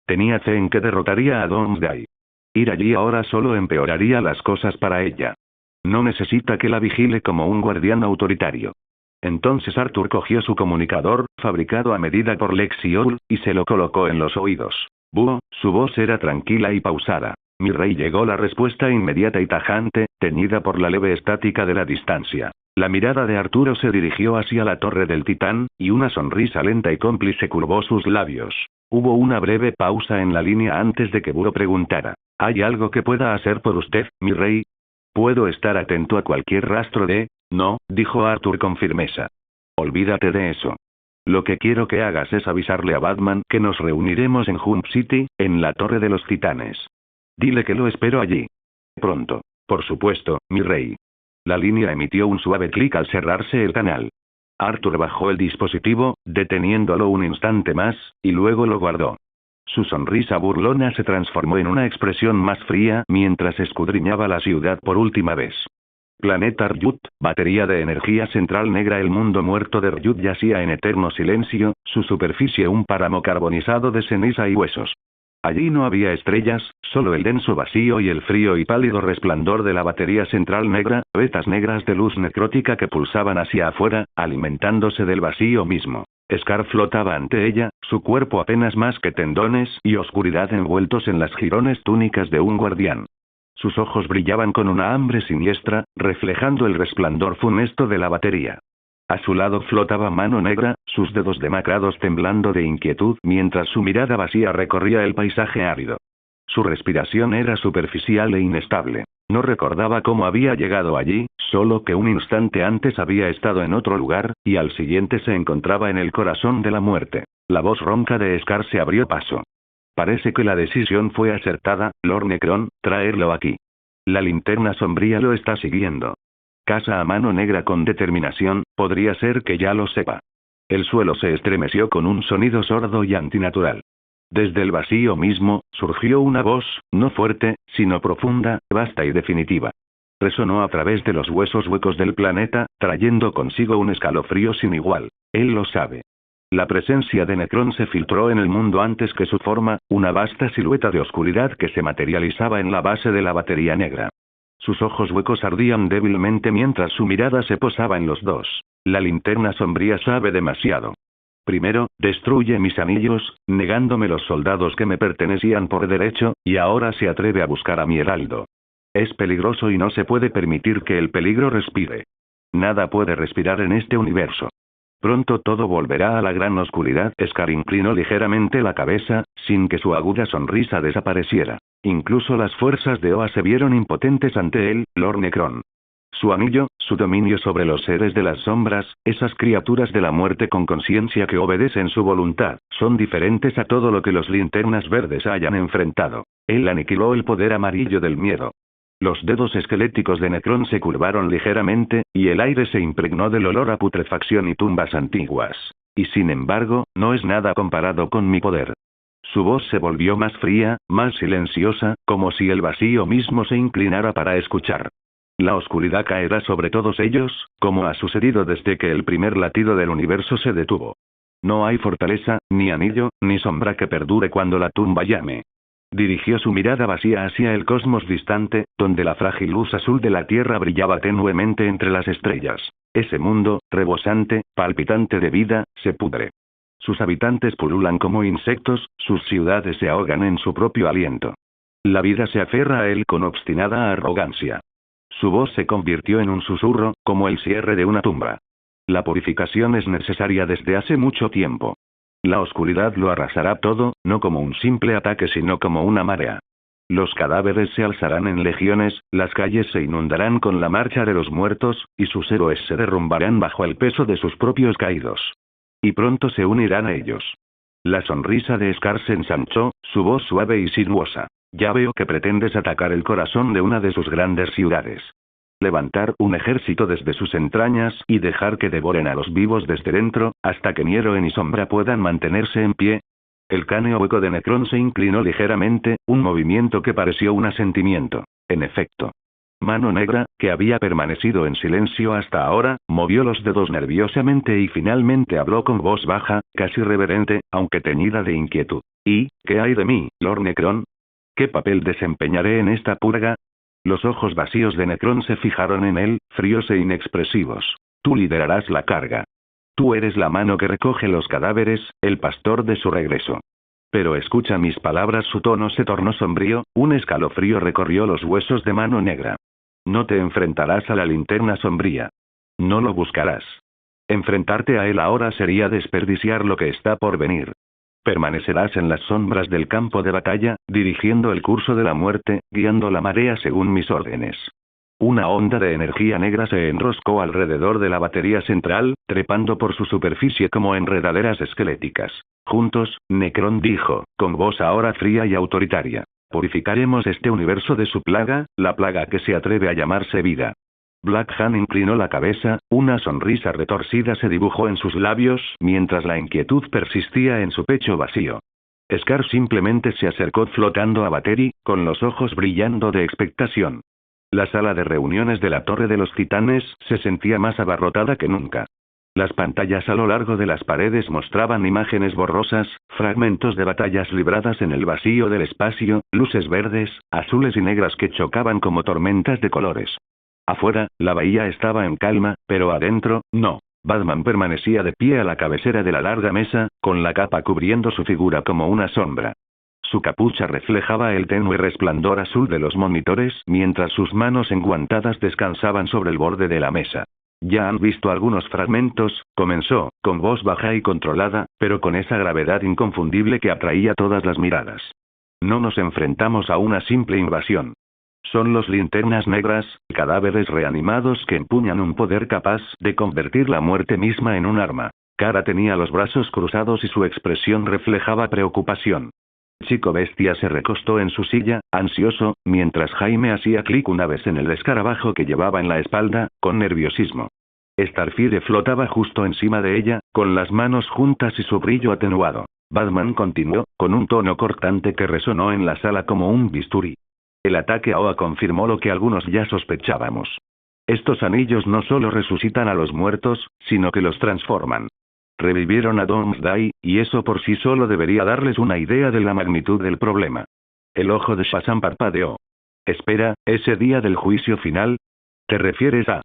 Tenía fe en que derrotaría a Doomsday. Ir allí ahora solo empeoraría las cosas para ella. No necesita que la vigile como un guardián autoritario. Entonces Arthur cogió su comunicador, fabricado a medida por Lexi Owl, y se lo colocó en los oídos. Búho, su voz era tranquila y pausada. Mi rey, llegó la respuesta inmediata y tajante, teñida por la leve estática de la distancia. La mirada de Arturo se dirigió hacia la torre del Titán, y una sonrisa lenta y cómplice curvó sus labios. Hubo una breve pausa en la línea antes de que Búho preguntara. ¿Hay algo que pueda hacer por usted, mi rey? Puedo estar atento a cualquier rastro de... No, dijo Arthur con firmeza. Olvídate de eso. Lo que quiero que hagas es avisarle a Batman que nos reuniremos en Jump City, en la Torre de los Titanes. Dile que lo espero allí. Pronto. Por supuesto, mi rey. La línea emitió un suave clic al cerrarse el canal. Arthur bajó el dispositivo, deteniéndolo un instante más, y luego lo guardó. Su sonrisa burlona se transformó en una expresión más fría mientras escudriñaba la ciudad por última vez. Planeta Ryut, batería de energía central negra. El mundo muerto de Ryut yacía en eterno silencio, su superficie un páramo carbonizado de ceniza y huesos. Allí no había estrellas, solo el denso vacío y el frío y pálido resplandor de la batería central negra, vetas negras de luz necrótica que pulsaban hacia afuera, alimentándose del vacío mismo. Scar flotaba ante ella, su cuerpo apenas más que tendones y oscuridad envueltos en las jirones túnicas de un guardián. Sus ojos brillaban con una hambre siniestra, reflejando el resplandor funesto de la batería. A su lado flotaba Mano Negra, sus dedos demacrados temblando de inquietud mientras su mirada vacía recorría el paisaje árido. Su respiración era superficial e inestable. No recordaba cómo había llegado allí, solo que un instante antes había estado en otro lugar, y al siguiente se encontraba en el corazón de la muerte. La voz ronca de Scar se abrió paso. Parece que la decisión fue acertada, Lord Necron, traerlo aquí. La linterna sombría lo está siguiendo. Casa a Mano Negra con determinación, podría ser que ya lo sepa. El suelo se estremeció con un sonido sordo y antinatural. Desde el vacío mismo, surgió una voz, no fuerte, sino profunda, vasta y definitiva. Resonó a través de los huesos huecos del planeta, trayendo consigo un escalofrío sin igual. Él lo sabe. La presencia de Necron se filtró en el mundo antes que su forma, una vasta silueta de oscuridad que se materializaba en la base de la batería negra. Sus ojos huecos ardían débilmente mientras su mirada se posaba en los dos. La linterna sombría sabe demasiado. Primero, destruye mis anillos, negándome los soldados que me pertenecían por derecho, y ahora se atreve a buscar a mi heraldo. Es peligroso y no se puede permitir que el peligro respire. Nada puede respirar en este universo. Pronto todo volverá a la gran oscuridad. Scar inclinó ligeramente la cabeza, sin que su aguda sonrisa desapareciera. Incluso las fuerzas de Oa se vieron impotentes ante él, Lord Necron. Su anillo, su dominio sobre los seres de las sombras, esas criaturas de la muerte con conciencia que obedecen su voluntad, son diferentes a todo lo que los linternas verdes hayan enfrentado. Él aniquiló el poder amarillo del miedo. Los dedos esqueléticos de Necron se curvaron ligeramente, y el aire se impregnó del olor a putrefacción y tumbas antiguas. Y sin embargo, no es nada comparado con mi poder. Su voz se volvió más fría, más silenciosa, como si el vacío mismo se inclinara para escuchar. La oscuridad caerá sobre todos ellos, como ha sucedido desde que el primer latido del universo se detuvo. No hay fortaleza, ni anillo, ni sombra que perdure cuando la tumba llame. Dirigió su mirada vacía hacia el cosmos distante, donde la frágil luz azul de la Tierra brillaba tenuemente entre las estrellas. Ese mundo, rebosante, palpitante de vida, se pudre. Sus habitantes pululan como insectos, sus ciudades se ahogan en su propio aliento. La vida se aferra a él con obstinada arrogancia. Su voz se convirtió en un susurro, como el cierre de una tumba. La purificación es necesaria desde hace mucho tiempo. La oscuridad lo arrasará todo, no como un simple ataque sino como una marea. Los cadáveres se alzarán en legiones, las calles se inundarán con la marcha de los muertos, y sus héroes se derrumbarán bajo el peso de sus propios caídos. Y pronto se unirán a ellos. La sonrisa de Scar se ensanchó, su voz suave y sinuosa. Ya veo que pretendes atacar el corazón de una de sus grandes ciudades. Levantar un ejército desde sus entrañas y dejar que devoren a los vivos desde dentro, hasta que ni héroe ni sombra puedan mantenerse en pie. El cráneo hueco de Necron se inclinó ligeramente, un movimiento que pareció un asentimiento. En efecto. Mano Negra, que había permanecido en silencio hasta ahora, movió los dedos nerviosamente y finalmente habló con voz baja, casi reverente, aunque teñida de inquietud. ¿Y qué hay de mí, Lord Necron? ¿Qué papel desempeñaré en esta purga? Los ojos vacíos de Necron se fijaron en él, fríos e inexpresivos. Tú liderarás la carga. Tú eres la mano que recoge los cadáveres, el pastor de su regreso. Pero escucha mis palabras. Su tono se tornó sombrío, un escalofrío recorrió los huesos de Mano Negra. No te enfrentarás a la linterna sombría. No lo buscarás. Enfrentarte a él ahora sería desperdiciar lo que está por venir. Permanecerás en las sombras del campo de batalla, dirigiendo el curso de la muerte, guiando la marea según mis órdenes. Una onda de energía negra se enroscó alrededor de la batería central, trepando por su superficie como enredaderas esqueléticas. Juntos, Necron dijo, con voz ahora fría y autoritaria. Purificaremos este universo de su plaga, la plaga que se atreve a llamarse vida. Black Han inclinó la cabeza, una sonrisa retorcida se dibujó en sus labios, mientras la inquietud persistía en su pecho vacío. Scar simplemente se acercó flotando a Battery, con los ojos brillando de expectación. La sala de reuniones de la Torre de los Titanes se sentía más abarrotada que nunca. Las pantallas a lo largo de las paredes mostraban imágenes borrosas, fragmentos de batallas libradas en el vacío del espacio, luces verdes, azules y negras que chocaban como tormentas de colores. Afuera, la bahía estaba en calma, pero adentro, no. Batman permanecía de pie a la cabecera de la larga mesa, con la capa cubriendo su figura como una sombra. Su capucha reflejaba el tenue resplandor azul de los monitores mientras sus manos enguantadas descansaban sobre el borde de la mesa. Ya han visto algunos fragmentos, comenzó, con voz baja y controlada, pero con esa gravedad inconfundible que atraía todas las miradas. No nos enfrentamos a una simple invasión. Son los linternas negras, cadáveres reanimados que empuñan un poder capaz de convertir la muerte misma en un arma. Kara tenía los brazos cruzados y su expresión reflejaba preocupación. Chico Bestia se recostó en su silla, ansioso, mientras Jaime hacía clic una vez en el escarabajo que llevaba en la espalda, con nerviosismo. Starfire flotaba justo encima de ella, con las manos juntas y su brillo atenuado. Batman continuó, con un tono cortante que resonó en la sala como un bisturí. El ataque a Oa confirmó lo que algunos ya sospechábamos. Estos anillos no solo resucitan a los muertos, sino que los transforman. Revivieron a Doomsday, y eso por sí solo debería darles una idea de la magnitud del problema. El ojo de Shazam parpadeó. Espera, ¿ese día del juicio final? ¿Te refieres a...?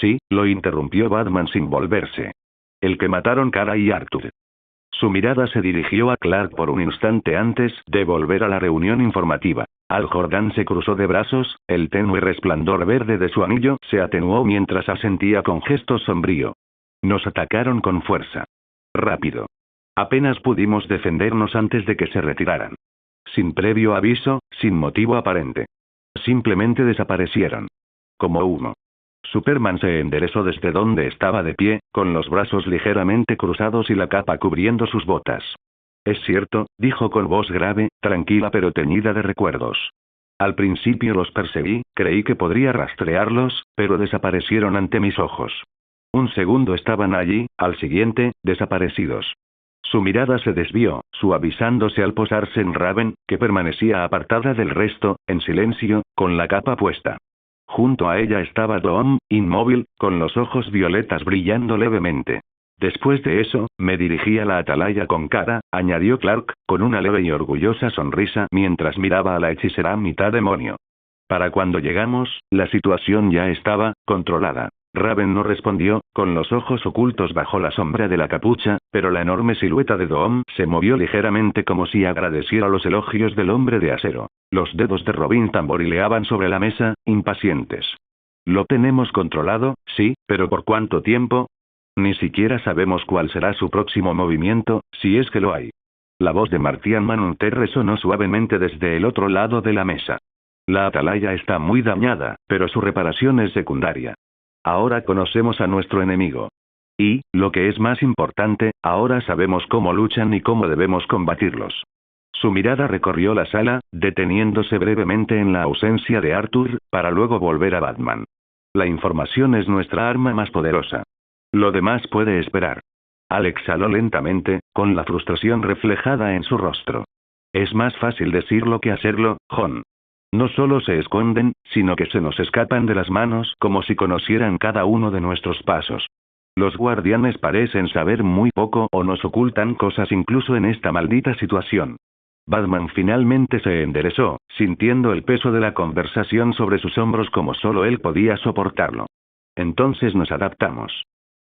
Sí, lo interrumpió Batman sin volverse. El que mataron Kara y Arthur. Su mirada se dirigió a Clark por un instante antes de volver a la reunión informativa. Al Jordan se cruzó de brazos, el tenue resplandor verde de su anillo se atenuó mientras asentía con gesto sombrío. Nos atacaron con fuerza. Rápido. Apenas pudimos defendernos antes de que se retiraran. Sin previo aviso, sin motivo aparente. Simplemente desaparecieron. Como humo. Superman se enderezó desde donde estaba de pie, con los brazos ligeramente cruzados y la capa cubriendo sus botas. Es cierto, dijo con voz grave, tranquila pero teñida de recuerdos. Al principio los perseguí, creí que podría rastrearlos, pero desaparecieron ante mis ojos. Un segundo estaban allí, al siguiente, desaparecidos. Su mirada se desvió, suavizándose al posarse en Raven, que permanecía apartada del resto, en silencio, con la capa puesta. Junto a ella estaba Doom, inmóvil, con los ojos violetas brillando levemente. Después de eso, me dirigí a la atalaya con Kara, añadió Clark, con una leve y orgullosa sonrisa mientras miraba a la hechicera mitad demonio. Para cuando llegamos, la situación ya estaba controlada. Raven no respondió, con los ojos ocultos bajo la sombra de la capucha, pero la enorme silueta de Doom se movió ligeramente como si agradeciera los elogios del hombre de acero. Los dedos de Robin tamborileaban sobre la mesa, impacientes. Lo tenemos controlado, sí, pero ¿por cuánto tiempo? Ni siquiera sabemos cuál será su próximo movimiento, si es que lo hay. La voz de Martian Manhunter resonó suavemente desde el otro lado de la mesa. La atalaya está muy dañada, pero su reparación es secundaria. Ahora conocemos a nuestro enemigo. Y, lo que es más importante, ahora sabemos cómo luchan y cómo debemos combatirlos. Su mirada recorrió la sala, deteniéndose brevemente en la ausencia de Arthur, para luego volver a Batman. La información es nuestra arma más poderosa. Lo demás puede esperar. Alex exhaló lentamente, con la frustración reflejada en su rostro. Es más fácil decirlo que hacerlo, John. No solo se esconden, sino que se nos escapan de las manos como si conocieran cada uno de nuestros pasos. Los guardianes parecen saber muy poco o nos ocultan cosas incluso en esta maldita situación. Batman finalmente se enderezó, sintiendo el peso de la conversación sobre sus hombros como solo él podía soportarlo. Entonces nos adaptamos.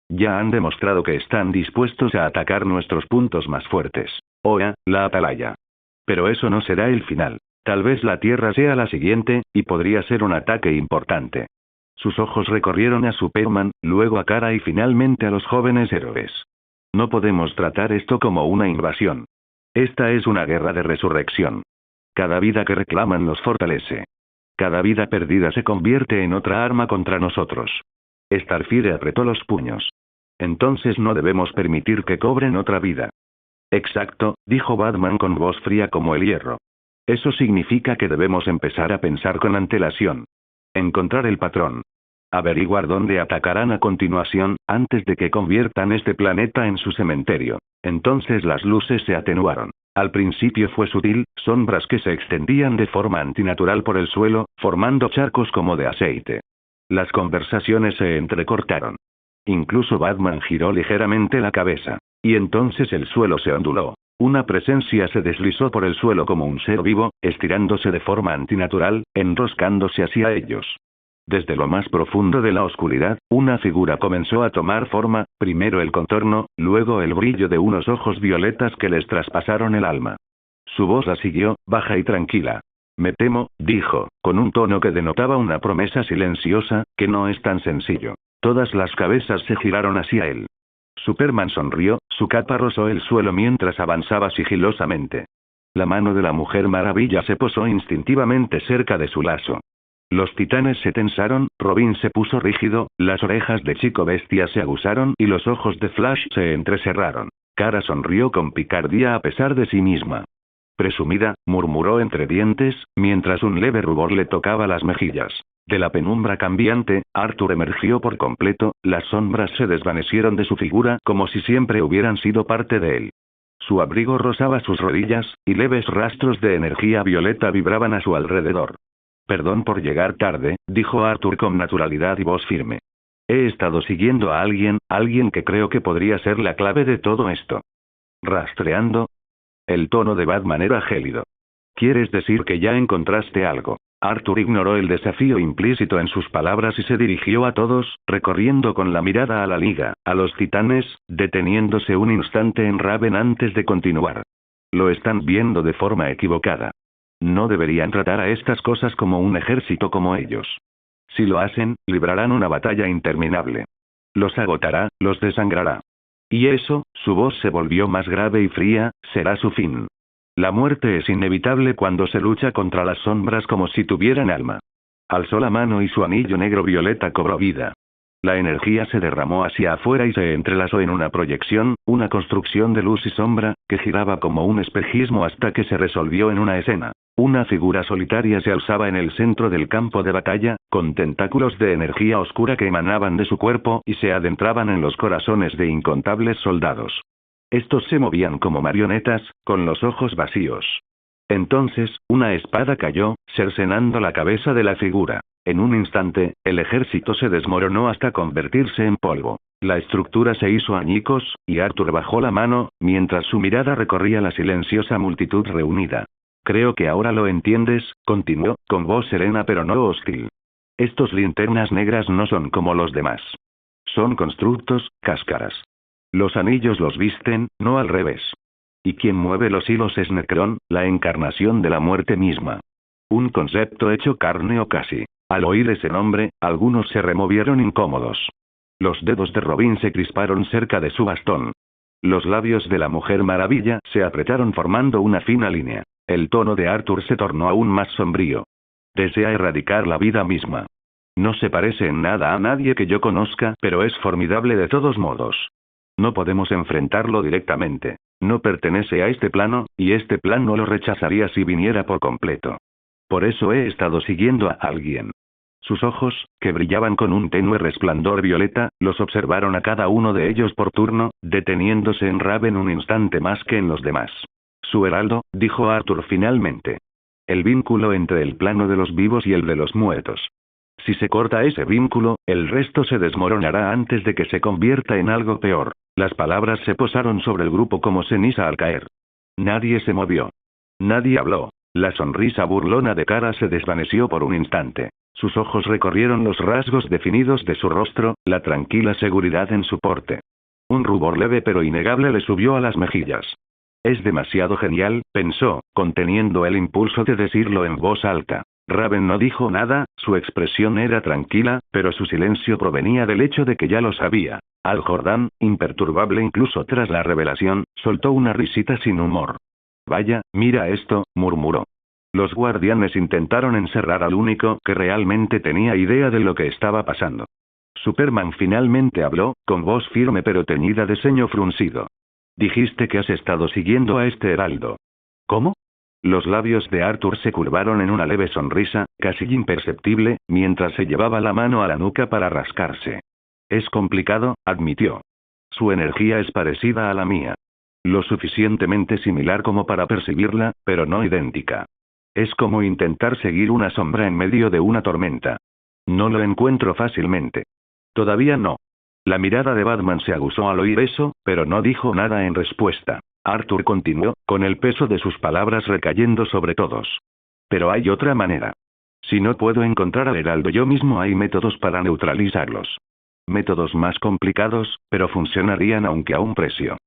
Ya han demostrado que están dispuestos a atacar nuestros puntos más fuertes. Oa, la atalaya. Pero eso no será el final. Tal vez la Tierra sea la siguiente, y podría ser un ataque importante. Sus ojos recorrieron a Superman, luego a Kara y finalmente a los jóvenes héroes. No podemos tratar esto como una invasión. Esta es una guerra de resurrección. Cada vida que reclaman los fortalece. Cada vida perdida se convierte en otra arma contra nosotros. Starfire apretó los puños. Entonces no debemos permitir que cobren otra vida. Exacto, dijo Batman con voz fría como el hierro. Eso significa que debemos empezar a pensar con antelación. Encontrar el patrón. Averiguar dónde atacarán a continuación, antes de que conviertan este planeta en su cementerio. Entonces las luces se atenuaron. Al principio fue sutil, sombras que se extendían de forma antinatural por el suelo, formando charcos como de aceite. Las conversaciones se entrecortaron. Incluso Batman giró ligeramente la cabeza. Y entonces el suelo se onduló. Una presencia se deslizó por el suelo como un ser vivo, estirándose de forma antinatural, enroscándose hacia ellos. Desde lo más profundo de la oscuridad, una figura comenzó a tomar forma, primero el contorno, luego el brillo de unos ojos violetas que les traspasaron el alma. Su voz la siguió, baja y tranquila. Me temo, dijo, con un tono que denotaba una promesa silenciosa, que no es tan sencillo. Todas las cabezas se giraron hacia él. Superman sonrió, su capa rozó el suelo mientras avanzaba sigilosamente. La mano de la Mujer Maravilla se posó instintivamente cerca de su lazo. Los titanes se tensaron, Robin se puso rígido, las orejas de Chico Bestia se aguzaron y los ojos de Flash se entrecerraron. Kara sonrió con picardía a pesar de sí misma. Presumida, murmuró entre dientes, mientras un leve rubor le tocaba las mejillas. De la penumbra cambiante, Arthur emergió por completo, las sombras se desvanecieron de su figura como si siempre hubieran sido parte de él. Su abrigo rozaba sus rodillas, y leves rastros de energía violeta vibraban a su alrededor. Perdón por llegar tarde, dijo Arthur con naturalidad y voz firme. He estado siguiendo a alguien que creo que podría ser la clave de todo esto. ¿Rastreando? El tono de Batman era gélido. ¿Quieres decir que ya encontraste algo? Arthur ignoró el desafío implícito en sus palabras y se dirigió a todos, recorriendo con la mirada a la Liga, a los titanes, deteniéndose un instante en Raven antes de continuar. Lo están viendo de forma equivocada. No deberían tratar a estas cosas como un ejército como ellos. Si lo hacen, librarán una batalla interminable. Los agotará, los desangrará. Y eso, su voz se volvió más grave y fría, será su fin. La muerte es inevitable cuando se lucha contra las sombras como si tuvieran alma. Alzó la mano y su anillo negro violeta cobró vida. La energía se derramó hacia afuera y se entrelazó en una proyección, una construcción de luz y sombra, que giraba como un espejismo hasta que se resolvió en una escena. Una figura solitaria se alzaba en el centro del campo de batalla, con tentáculos de energía oscura que emanaban de su cuerpo y se adentraban en los corazones de incontables soldados. Estos se movían como marionetas, con los ojos vacíos. Entonces, una espada cayó, cercenando la cabeza de la figura. En un instante, el ejército se desmoronó hasta convertirse en polvo. La estructura se hizo añicos, y Arthur bajó la mano, mientras su mirada recorría la silenciosa multitud reunida. Creo que ahora lo entiendes, continuó, con voz serena pero no hostil. Estos linternas negras no son como los demás. Son constructos, cáscaras. Los anillos los visten, no al revés. Y quien mueve los hilos es Necron, la encarnación de la muerte misma. Un concepto hecho carne o casi. Al oír ese nombre, algunos se removieron incómodos. Los dedos de Robin se crisparon cerca de su bastón. Los labios de la Mujer Maravilla se apretaron formando una fina línea. El tono de Arthur se tornó aún más sombrío. Desea erradicar la vida misma. No se parece en nada a nadie que yo conozca, pero es formidable de todos modos. No podemos enfrentarlo directamente. No pertenece a este plano, y este plan no lo rechazaría si viniera por completo. Por eso he estado siguiendo a alguien. Sus ojos, que brillaban con un tenue resplandor violeta, los observaron a cada uno de ellos por turno, deteniéndose en Raven un instante más que en los demás. Su heraldo, dijo Arthur finalmente. El vínculo entre el plano de los vivos y el de los muertos. Si se corta ese vínculo, el resto se desmoronará antes de que se convierta en algo peor. Las palabras se posaron sobre el grupo como ceniza al caer. Nadie se movió. Nadie habló. La sonrisa burlona de Kara se desvaneció por un instante. Sus ojos recorrieron los rasgos definidos de su rostro, la tranquila seguridad en su porte. Un rubor leve pero innegable le subió a las mejillas. Es demasiado genial, pensó, conteniendo el impulso de decirlo en voz alta. Raven no dijo nada, su expresión era tranquila, pero su silencio provenía del hecho de que ya lo sabía. Al Jordan, imperturbable incluso tras la revelación, soltó una risita sin humor. Vaya, mira esto, murmuró. Los guardianes intentaron encerrar al único que realmente tenía idea de lo que estaba pasando. Superman finalmente habló, con voz firme pero teñida de ceño fruncido. Dijiste que has estado siguiendo a este heraldo. ¿Cómo? Los labios de Arthur se curvaron en una leve sonrisa, casi imperceptible, mientras se llevaba la mano a la nuca para rascarse. Es complicado, admitió. Su energía es parecida a la mía. Lo suficientemente similar como para percibirla, pero no idéntica. Es como intentar seguir una sombra en medio de una tormenta. No lo encuentro fácilmente. Todavía no. La mirada de Batman se aguzó al oír eso, pero no dijo nada en respuesta. Arthur continuó, con el peso de sus palabras recayendo sobre todos. Pero hay otra manera. Si no puedo encontrar al heraldo yo mismo, hay métodos para neutralizarlos. Métodos más complicados, pero funcionarían aunque a un precio.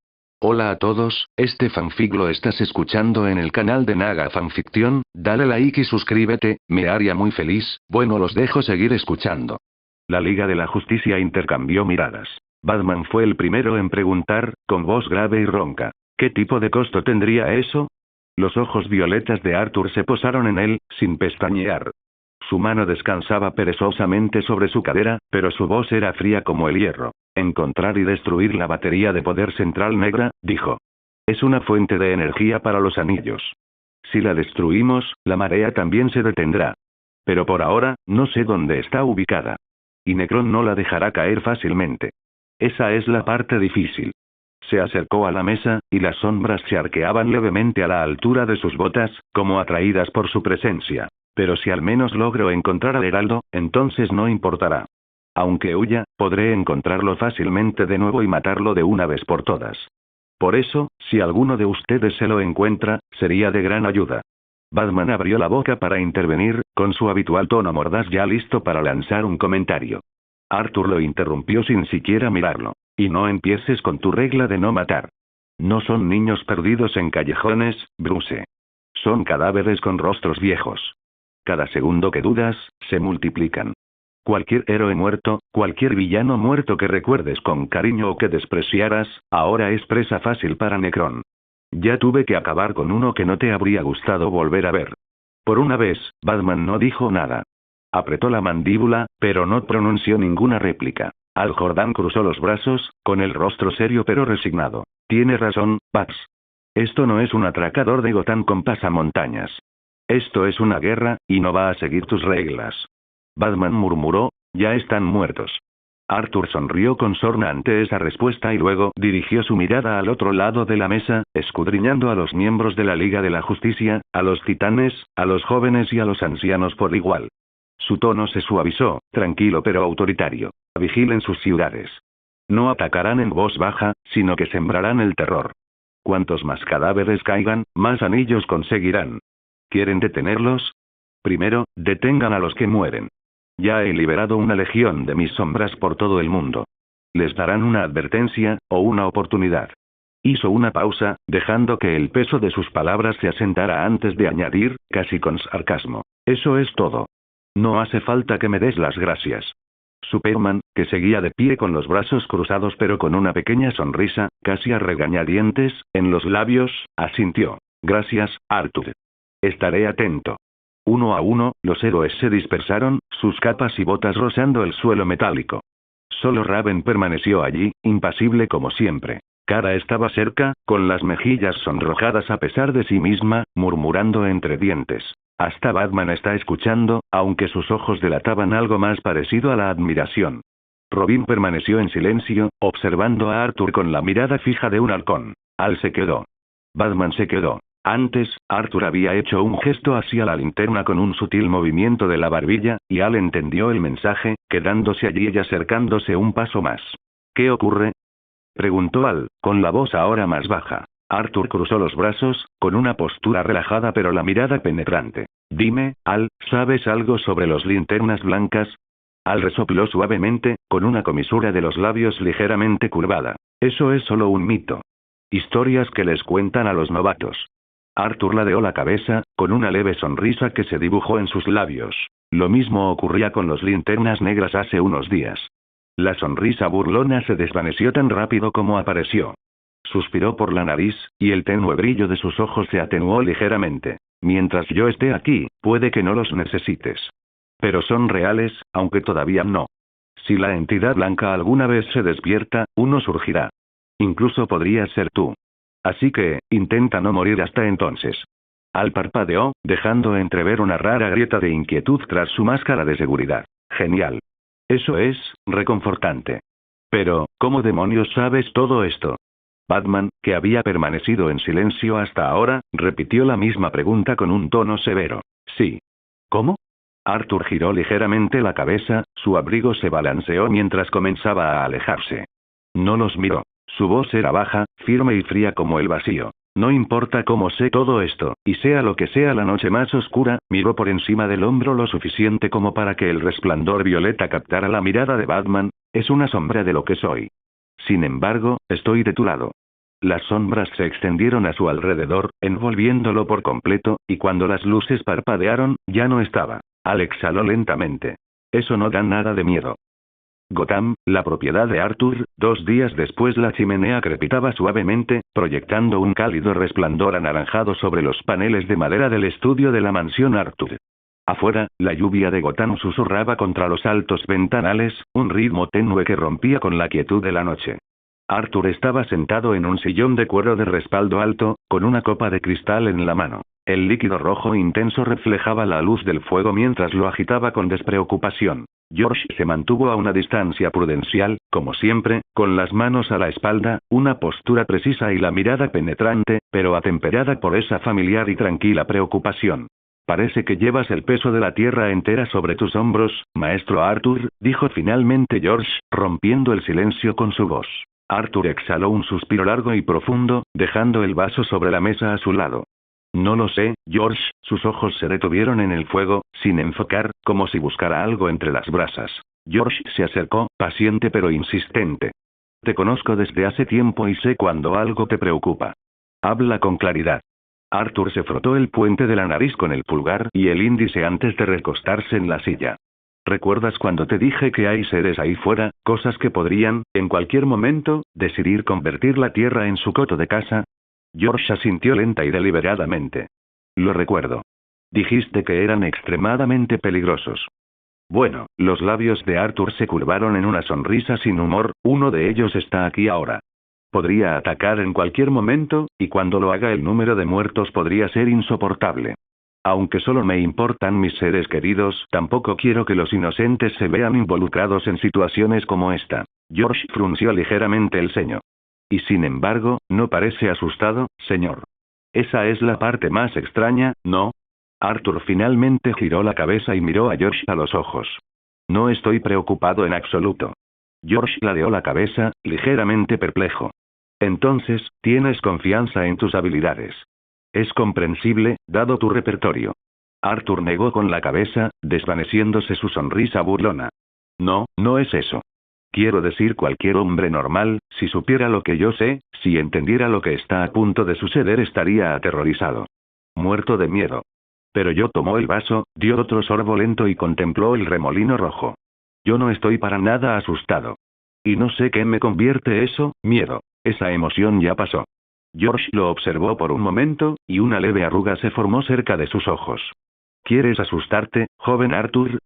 Hola a todos, este fanfic lo estás escuchando en el canal de Naga Fanfiction, dale like y suscríbete, me haría muy feliz. Bueno, los dejo seguir escuchando. La Liga de la Justicia intercambió miradas. Batman fue el primero en preguntar, con voz grave y ronca. ¿Qué tipo de costo tendría eso? Los ojos violetas de Arthur se posaron en él, sin pestañear. Su mano descansaba perezosamente sobre su cadera, pero su voz era fría como el hierro. Encontrar y destruir la batería de poder central negra, dijo. Es una fuente de energía para los anillos. Si la destruimos, la marea también se detendrá. Pero por ahora, no sé dónde está ubicada. Y Necron no la dejará caer fácilmente. Esa es la parte difícil. Se acercó a la mesa, y las sombras se arqueaban levemente a la altura de sus botas, como atraídas por su presencia. Pero si al menos logro encontrar al Heraldo, entonces no importará. Aunque huya, podré encontrarlo fácilmente de nuevo y matarlo de una vez por todas. Por eso, si alguno de ustedes se lo encuentra, sería de gran ayuda. Batman abrió la boca para intervenir, con su habitual tono mordaz ya listo para lanzar un comentario. Arthur lo interrumpió sin siquiera mirarlo. Y no empieces con tu regla de no matar. No son niños perdidos en callejones, Bruce. Son cadáveres con rostros viejos. Cada segundo que dudas, se multiplican. Cualquier héroe muerto, cualquier villano muerto que recuerdes con cariño o que despreciaras, ahora es presa fácil para Necron. Ya tuve que acabar con uno que no te habría gustado volver a ver. Por una vez, Batman no dijo nada. Apretó la mandíbula, pero no pronunció ninguna réplica. Al Jordan cruzó los brazos, con el rostro serio pero resignado. Tiene razón, Bats. Esto no es un atracador de Gotham con pasamontañas. Esto es una guerra, y no va a seguir tus reglas. Batman murmuró, ya están muertos. Arthur sonrió con sorna ante esa respuesta y luego dirigió su mirada al otro lado de la mesa, escudriñando a los miembros de la Liga de la Justicia, a los titanes, a los jóvenes y a los ancianos por igual. Su tono se suavizó, tranquilo pero autoritario. Vigilen sus ciudades. No atacarán en voz baja, sino que sembrarán el terror. Cuantos más cadáveres caigan, más anillos conseguirán. ¿Quieren detenerlos? Primero, detengan a los que mueren. Ya he liberado una legión de mis sombras por todo el mundo. Les darán una advertencia, o una oportunidad. Hizo una pausa, dejando que el peso de sus palabras se asentara antes de añadir, casi con sarcasmo. Eso es todo. No hace falta que me des las gracias. Superman, que seguía de pie con los brazos cruzados pero con una pequeña sonrisa, casi a regañadientes, en los labios, asintió. Gracias, Arthur. Estaré atento. Uno a uno, los héroes se dispersaron, sus capas y botas rozando el suelo metálico. Solo Raven permaneció allí, impasible como siempre. Kara estaba cerca, con las mejillas sonrojadas a pesar de sí misma, murmurando entre dientes. Hasta Batman está escuchando, aunque sus ojos delataban algo más parecido a la admiración. Robin permaneció en silencio, observando a Arthur con la mirada fija de un halcón. Al se quedó. Batman se quedó. Antes, Arthur había hecho un gesto hacia la linterna con un sutil movimiento de la barbilla, y Al entendió el mensaje, quedándose allí y acercándose un paso más. ¿Qué ocurre? Preguntó Al, con la voz ahora más baja. Arthur cruzó los brazos, con una postura relajada pero la mirada penetrante. Dime, Al, ¿sabes algo sobre los linternas blancas? Al resopló suavemente, con una comisura de los labios ligeramente curvada. Eso es solo un mito. Historias que les cuentan a los novatos. Arthur ladeó la cabeza, con una leve sonrisa que se dibujó en sus labios. Lo mismo ocurría con los linternas negras hace unos días. La sonrisa burlona se desvaneció tan rápido como apareció. Suspiró por la nariz, y el tenue brillo de sus ojos se atenuó ligeramente. Mientras yo esté aquí, puede que no los necesites. Pero son reales, aunque todavía no. Si la entidad blanca alguna vez se despierta, uno surgirá. Incluso podría ser tú. Así que, intenta no morir hasta entonces. Al parpadeó, dejando entrever una rara grieta de inquietud tras su máscara de seguridad. Genial. Eso es, reconfortante. Pero, ¿cómo demonios sabes todo esto? Batman, que había permanecido en silencio hasta ahora, repitió la misma pregunta con un tono severo. Sí. ¿Cómo? Arthur giró ligeramente la cabeza, su abrigo se balanceó mientras comenzaba a alejarse. No los miró. Su voz era baja, firme y fría como el vacío. No importa cómo sé todo esto, y sea lo que sea la noche más oscura, miró por encima del hombro lo suficiente como para que el resplandor violeta captara la mirada de Batman. Es una sombra de lo que soy. Sin embargo, estoy de tu lado. Las sombras se extendieron a su alrededor, envolviéndolo por completo, y cuando las luces parpadearon, ya no estaba. Alex exhaló lentamente. Eso no da nada de miedo. Gotham, la propiedad de Arthur. 2 días después la chimenea crepitaba suavemente, proyectando un cálido resplandor anaranjado sobre los paneles de madera del estudio de la mansión Arthur. Afuera, la lluvia de Gotham susurraba contra los altos ventanales, un ritmo tenue que rompía con la quietud de la noche. Arthur estaba sentado en un sillón de cuero de respaldo alto, con una copa de cristal en la mano. El líquido rojo intenso reflejaba la luz del fuego mientras lo agitaba con despreocupación. George se mantuvo a una distancia prudencial, como siempre, con las manos a la espalda, una postura precisa y la mirada penetrante, pero atemperada por esa familiar y tranquila preocupación. Parece que llevas el peso de la tierra entera sobre tus hombros, maestro Arthur, dijo finalmente George, rompiendo el silencio con su voz. Arthur exhaló un suspiro largo y profundo, dejando el vaso sobre la mesa a su lado. No lo sé, George. Sus ojos se detuvieron en el fuego, sin enfocar, como si buscara algo entre las brasas. George se acercó, paciente pero insistente. Te conozco desde hace tiempo y sé cuando algo te preocupa. Habla con claridad. Arthur se frotó el puente de la nariz con el pulgar y el índice antes de recostarse en la silla. ¿Recuerdas cuando te dije que hay seres ahí fuera, cosas que podrían, en cualquier momento, decidir convertir la tierra en su coto de casa? George asintió lenta y deliberadamente. Lo recuerdo. Dijiste que eran extremadamente peligrosos. Bueno, los labios de Arthur se curvaron en una sonrisa sin humor, uno de ellos está aquí ahora. Podría atacar en cualquier momento, y cuando lo haga el número de muertos podría ser insoportable. Aunque solo me importan mis seres queridos, tampoco quiero que los inocentes se vean involucrados en situaciones como esta. George frunció ligeramente el ceño. Y sin embargo, no parece asustado, señor. Esa es la parte más extraña, ¿no? Arthur finalmente giró la cabeza y miró a George a los ojos. No estoy preocupado en absoluto. George ladeó la cabeza, ligeramente perplejo. Entonces, tienes confianza en tus habilidades. Es comprensible, dado tu repertorio. Arthur negó con la cabeza, desvaneciéndose su sonrisa burlona. No, no es eso. Quiero decir, cualquier hombre normal, si supiera lo que yo sé, si entendiera lo que está a punto de suceder, estaría aterrorizado. Muerto de miedo. Pero yo tomó el vaso, dio otro sorbo lento y contempló el remolino rojo. Yo no estoy para nada asustado. Y no sé qué me convierte eso, miedo. Esa emoción ya pasó. George lo observó por un momento, y una leve arruga se formó cerca de sus ojos. ¿Quieres asustarte, joven Arthur?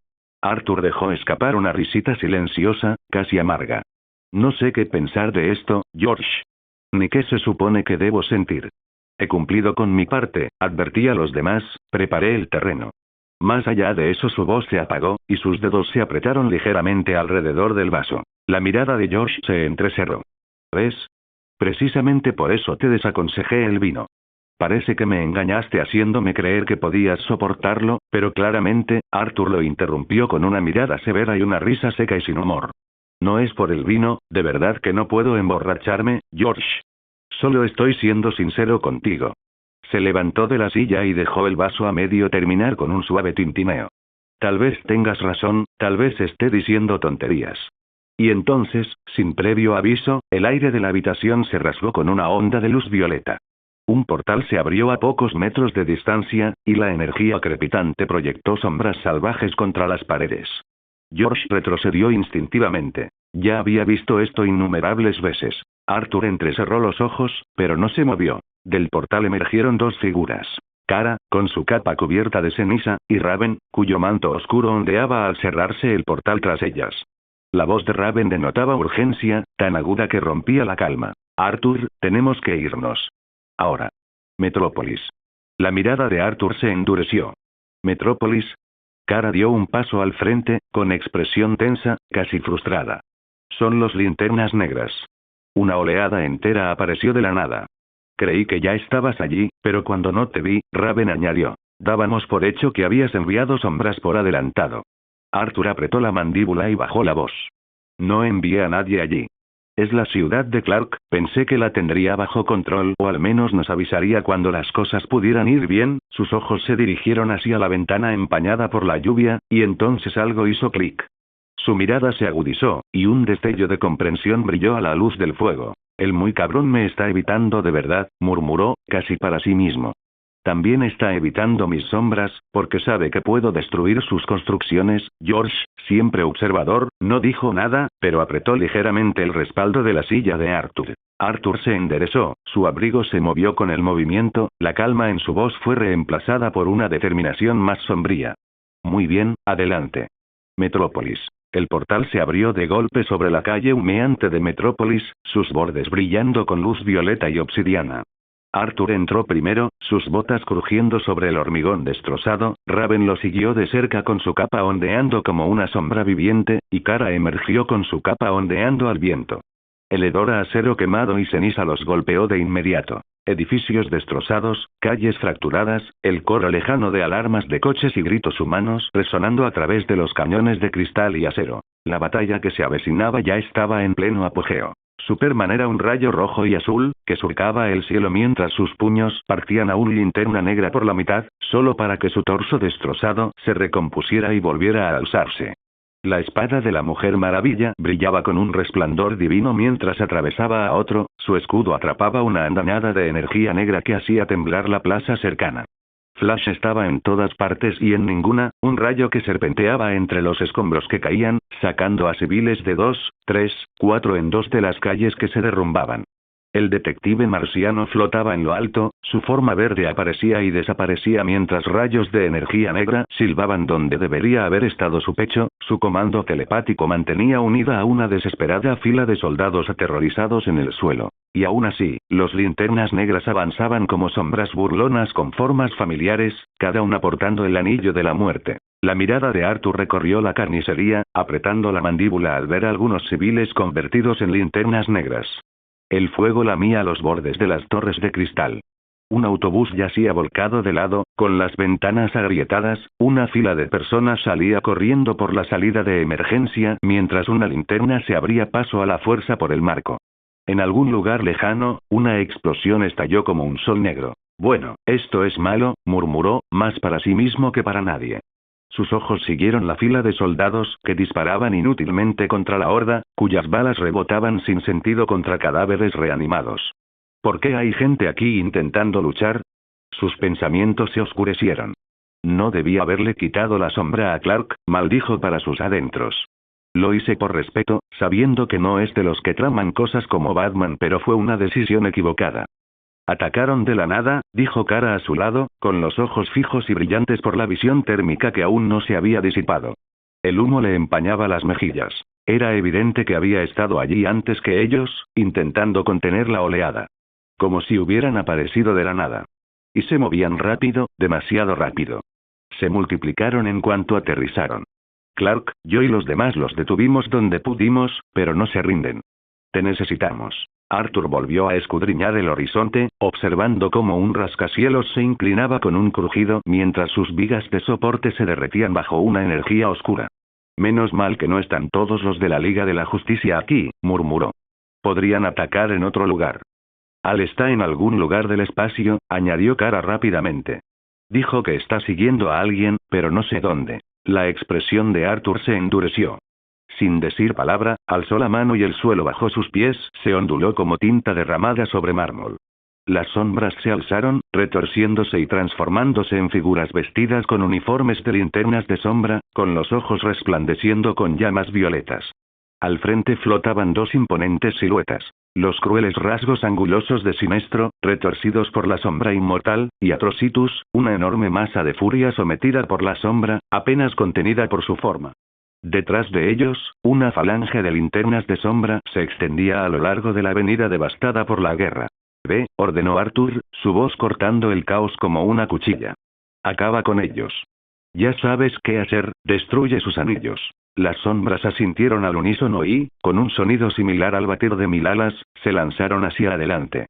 Arthur dejó escapar una risita silenciosa, casi amarga. No sé qué pensar de esto, George. Ni qué se supone que debo sentir. He cumplido con mi parte, advertí a los demás, preparé el terreno. Más allá de eso su voz se apagó, y sus dedos se apretaron ligeramente alrededor del vaso. La mirada de George se entrecerró. ¿Ves? Precisamente por eso te desaconsejé el vino. Parece que me engañaste haciéndome creer que podías soportarlo, pero claramente, Arthur lo interrumpió con una mirada severa y una risa seca y sin humor. No es por el vino, de verdad que no puedo emborracharme, George. Solo estoy siendo sincero contigo. Se levantó de la silla y dejó el vaso a medio terminar con un suave tintineo. Tal vez tengas razón, tal vez esté diciendo tonterías. Y entonces, sin previo aviso, el aire de la habitación se rasgó con una onda de luz violeta. Un portal se abrió a pocos metros de distancia, y la energía crepitante proyectó sombras salvajes contra las paredes. George retrocedió instintivamente. Ya había visto esto innumerables veces. Arthur entrecerró los ojos, pero no se movió. Del portal emergieron 2 figuras. Kara, con su capa cubierta de ceniza, y Raven, cuyo manto oscuro ondeaba al cerrarse el portal tras ellas. La voz de Raven denotaba urgencia, tan aguda que rompía la calma. Arthur, tenemos que irnos. Ahora. Metrópolis. La mirada de Arthur se endureció. ¿Metrópolis? Kara dio un paso al frente, con expresión tensa, casi frustrada. Son los Linternas Negras. Una oleada entera apareció de la nada. Creí que ya estabas allí, pero cuando no te vi, Raven añadió. Dábamos por hecho que habías enviado sombras por adelantado. Arthur apretó la mandíbula y bajó la voz. No envié a nadie allí. Es la ciudad de Clark, pensé que la tendría bajo control o al menos nos avisaría cuando las cosas pudieran ir bien. Sus ojos se dirigieron hacia la ventana empañada por la lluvia, y entonces algo hizo clic. Su mirada se agudizó, y un destello de comprensión brilló a la luz del fuego. El muy cabrón me está evitando de verdad, murmuró, casi para sí mismo. También está evitando mis sombras, porque sabe que puedo destruir sus construcciones. George, siempre observador, no dijo nada, pero apretó ligeramente el respaldo de la silla de Arthur. Arthur se enderezó, su abrigo se movió con el movimiento, la calma en su voz fue reemplazada por una determinación más sombría. Muy bien, adelante. Metrópolis. El portal se abrió de golpe sobre la calle humeante de Metrópolis, sus bordes brillando con luz violeta y obsidiana. Arthur entró primero, sus botas crujiendo sobre el hormigón destrozado, Raven lo siguió de cerca con su capa ondeando como una sombra viviente, y Kara emergió con su capa ondeando al viento. El hedor a acero quemado y ceniza los golpeó de inmediato. Edificios destrozados, calles fracturadas, el coro lejano de alarmas de coches y gritos humanos resonando a través de los cañones de cristal y acero. La batalla que se avecinaba ya estaba en pleno apogeo. Superman era un rayo rojo y azul, que surcaba el cielo mientras sus puños partían a una linterna negra por la mitad, solo para que su torso destrozado se recompusiera y volviera a alzarse. La espada de la Mujer Maravilla brillaba con un resplandor divino mientras atravesaba a otro, su escudo atrapaba una andanada de energía negra que hacía temblar la plaza cercana. Flash estaba en todas partes y en ninguna, un rayo que serpenteaba entre los escombros que caían, sacando a civiles de 2, 3, 4 en 2 de las calles que se derrumbaban. El detective marciano flotaba en lo alto, su forma verde aparecía y desaparecía mientras rayos de energía negra silbaban donde debería haber estado su pecho, su comando telepático mantenía unida a una desesperada fila de soldados aterrorizados en el suelo. Y aún así, los linternas negras avanzaban como sombras burlonas con formas familiares, cada una portando el anillo de la muerte. La mirada de Arthur recorrió la carnicería, apretando la mandíbula al ver a algunos civiles convertidos en linternas negras. El fuego lamía los bordes de las torres de cristal. Un autobús yacía volcado de lado, con las ventanas agrietadas, una fila de personas salía corriendo por la salida de emergencia mientras una linterna se abría paso a la fuerza por el marco. En algún lugar lejano, una explosión estalló como un sol negro. Bueno, esto es malo, murmuró, más para sí mismo que para nadie. Sus ojos siguieron la fila de soldados que disparaban inútilmente contra la horda, cuyas balas rebotaban sin sentido contra cadáveres reanimados. ¿Por qué hay gente aquí intentando luchar? Sus pensamientos se oscurecieron. No debía haberle quitado la sombra a Clark, maldijo para sus adentros. Lo hice por respeto, sabiendo que no es de los que traman cosas como Batman, pero fue una decisión equivocada. Atacaron de la nada, dijo Kara a su lado, con los ojos fijos y brillantes por la visión térmica que aún no se había disipado. El humo le empañaba las mejillas. Era evidente que había estado allí antes que ellos, intentando contener la oleada. Como si hubieran aparecido de la nada. Y se movían rápido, demasiado rápido. Se multiplicaron en cuanto aterrizaron. Clark, yo y los demás los detuvimos donde pudimos, pero no se rinden. Te necesitamos. Arthur volvió a escudriñar el horizonte, observando cómo un rascacielos se inclinaba con un crujido mientras sus vigas de soporte se derretían bajo una energía oscura. Menos mal que no están todos los de la Liga de la Justicia aquí, murmuró. Podrían atacar en otro lugar. Al está en algún lugar del espacio, añadió Kara rápidamente. Dijo que está siguiendo a alguien, pero no sé dónde. La expresión de Arthur se endureció. Sin decir palabra, alzó la mano y el suelo bajo sus pies se onduló como tinta derramada sobre mármol. Las sombras se alzaron, retorciéndose y transformándose en figuras vestidas con uniformes de linternas de sombra, con los ojos resplandeciendo con llamas violetas. Al frente flotaban dos imponentes siluetas. Los crueles rasgos angulosos de Sinestro, retorcidos por la sombra inmortal, y Atrocitus, una enorme masa de furia sometida por la sombra, apenas contenida por su forma. Detrás de ellos, una falange de linternas de sombra se extendía a lo largo de la avenida devastada por la guerra. Ve, ordenó Arthur, su voz cortando el caos como una cuchilla. Acaba con ellos. Ya sabes qué hacer, destruye sus anillos. Las sombras asintieron al unísono y, con un sonido similar al batir de mil alas, se lanzaron hacia adelante.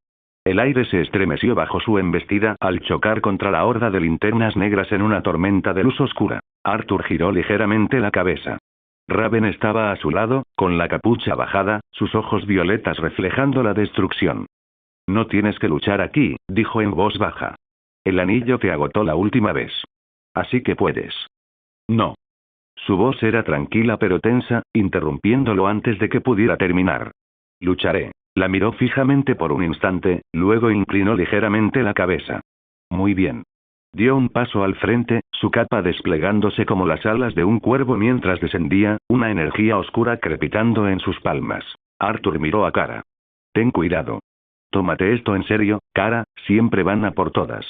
El aire se estremeció bajo su embestida al chocar contra la horda de linternas negras en una tormenta de luz oscura. Arthur giró ligeramente la cabeza. Raven estaba a su lado, con la capucha bajada, sus ojos violetas reflejando la destrucción. No tienes que luchar aquí, dijo en voz baja. El anillo te agotó la última vez. Así que puedes. No. Su voz era tranquila pero tensa, interrumpiéndolo antes de que pudiera terminar. Lucharé. La miró fijamente por un instante, luego inclinó ligeramente la cabeza. Muy bien. Dio un paso al frente, su capa desplegándose como las alas de un cuervo mientras descendía, una energía oscura crepitando en sus palmas. Arthur miró a Kara. Ten cuidado. Tómate esto en serio, Kara, siempre van a por todas.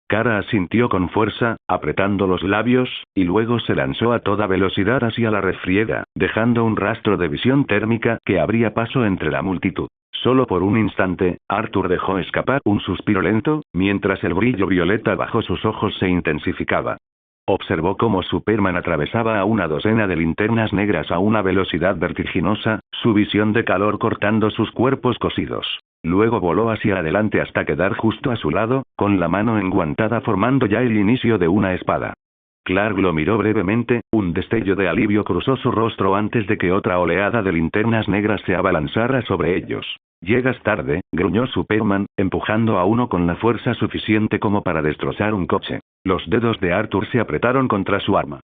Kara asintió con fuerza, apretando los labios, y luego se lanzó a toda velocidad hacia la refriega, dejando un rastro de visión térmica que abría paso entre la multitud. Solo por un instante, Arthur dejó escapar un suspiro lento, mientras el brillo violeta bajo sus ojos se intensificaba. Observó cómo Superman atravesaba a una docena de linternas negras a una velocidad vertiginosa, su visión de calor cortando sus cuerpos cosidos. Luego voló hacia adelante hasta quedar justo a su lado, con la mano enguantada formando ya el inicio de una espada. Clark lo miró brevemente, un destello de alivio cruzó su rostro antes de que otra oleada de linternas negras se abalanzara sobre ellos. Llegas tarde, gruñó Superman, empujando a uno con la fuerza suficiente como para destrozar un coche. Los dedos de Arthur se apretaron contra su arma.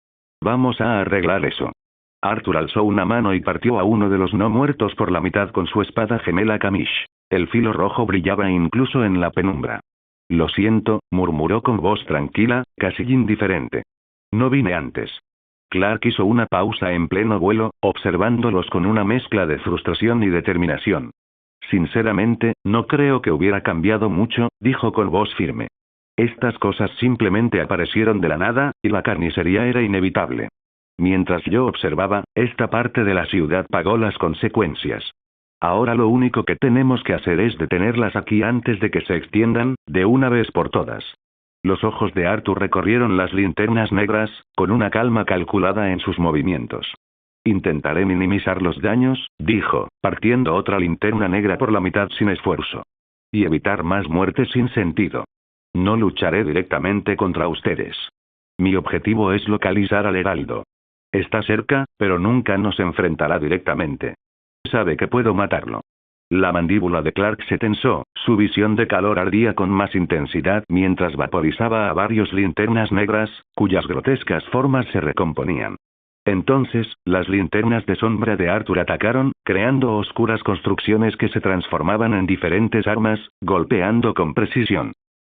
Vamos a arreglar eso. Arthur alzó una mano y partió a uno de los no muertos por la mitad con su espada gemela Kamish. El filo rojo brillaba incluso en la penumbra. Lo siento, murmuró con voz tranquila, casi indiferente. No vine antes. Clark hizo una pausa en pleno vuelo, observándolos con una mezcla de frustración y determinación. Sinceramente, no creo que hubiera cambiado mucho, dijo con voz firme. Estas cosas simplemente aparecieron de la nada, y la carnicería era inevitable. Mientras yo observaba, esta parte de la ciudad pagó las consecuencias. Ahora lo único que tenemos que hacer es detenerlas aquí antes de que se extiendan, de una vez por todas. Los ojos de Arthur recorrieron las linternas negras, con una calma calculada en sus movimientos. Intentaré minimizar los daños, dijo, partiendo otra linterna negra por la mitad sin esfuerzo. Y evitar más muertes sin sentido. No lucharé directamente contra ustedes. Mi objetivo es localizar al Heraldo. Está cerca, pero nunca nos enfrentará directamente. Sabe que puedo matarlo. La mandíbula de Clark se tensó, su visión de calor ardía con más intensidad mientras vaporizaba a varios linternas negras, cuyas grotescas formas se recomponían. Entonces, las linternas de sombra de Arthur atacaron, creando oscuras construcciones que se transformaban en diferentes armas, golpeando con precisión.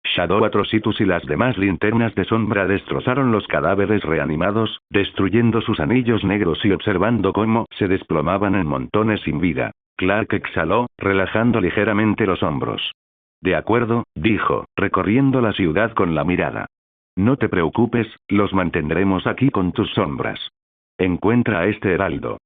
Shadow Atrocitus y las demás linternas de sombra destrozaron los cadáveres reanimados, destruyendo sus anillos negros y observando cómo se desplomaban en montones sin vida. Clark exhaló, relajando ligeramente los hombros. De acuerdo, dijo, recorriendo la ciudad con la mirada. No te preocupes, los mantendremos aquí con tus sombras. Encuentra a este heraldo.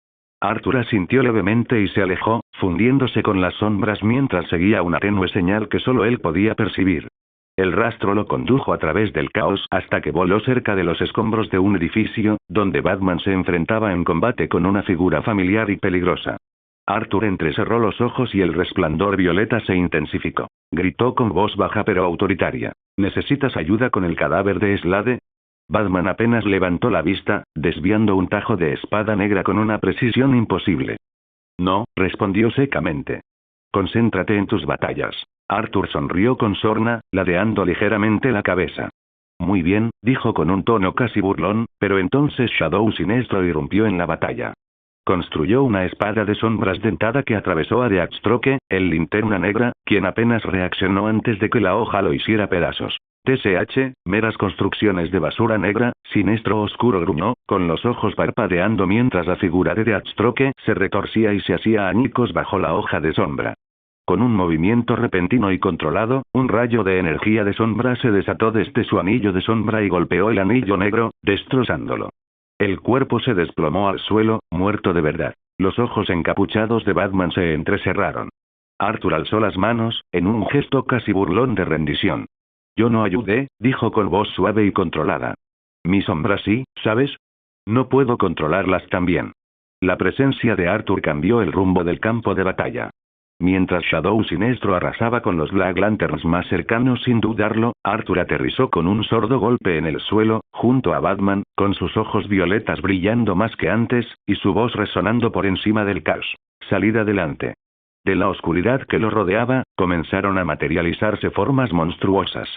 Arthur asintió levemente y se alejó, fundiéndose con las sombras mientras seguía una tenue señal que solo él podía percibir. El rastro lo condujo a través del caos hasta que voló cerca de los escombros de un edificio, donde Batman se enfrentaba en combate con una figura familiar y peligrosa. Arthur entrecerró los ojos y el resplandor violeta se intensificó. Gritó con voz baja pero autoritaria. ¿Necesitas ayuda con el cadáver de Slade? Batman apenas levantó la vista, desviando un tajo de espada negra con una precisión imposible. No, respondió secamente. Concéntrate en tus batallas. Arthur sonrió con sorna, ladeando ligeramente la cabeza. Muy bien, dijo con un tono casi burlón, pero entonces Shadow Sinestro irrumpió en la batalla. Construyó una espada de sombras dentada que atravesó a Deathstroke, el linterna negra, quien apenas reaccionó antes de que la hoja lo hiciera pedazos. TSH, meras construcciones de basura negra, Sinestro oscuro gruñó, con los ojos parpadeando mientras la figura de Deathstroke se retorcía y se hacía añicos bajo la hoja de sombra. Con un movimiento repentino y controlado, un rayo de energía de sombra se desató desde su anillo de sombra y golpeó el anillo negro, destrozándolo. El cuerpo se desplomó al suelo, muerto de verdad. Los ojos encapuchados de Batman se entrecerraron. Arthur alzó las manos, en un gesto casi burlón de rendición. Yo no ayudé, dijo con voz suave y controlada. Mi sombra sí, ¿sabes? No puedo controlarlas también. La presencia de Arthur cambió el rumbo del campo de batalla. Mientras Shadow Sinestro arrasaba con los Black Lanterns más cercanos sin dudarlo, Arthur aterrizó con un sordo golpe en el suelo, junto a Batman, con sus ojos violetas brillando más que antes, y su voz resonando por encima del caos. Salid adelante. De la oscuridad que lo rodeaba, comenzaron a materializarse formas monstruosas.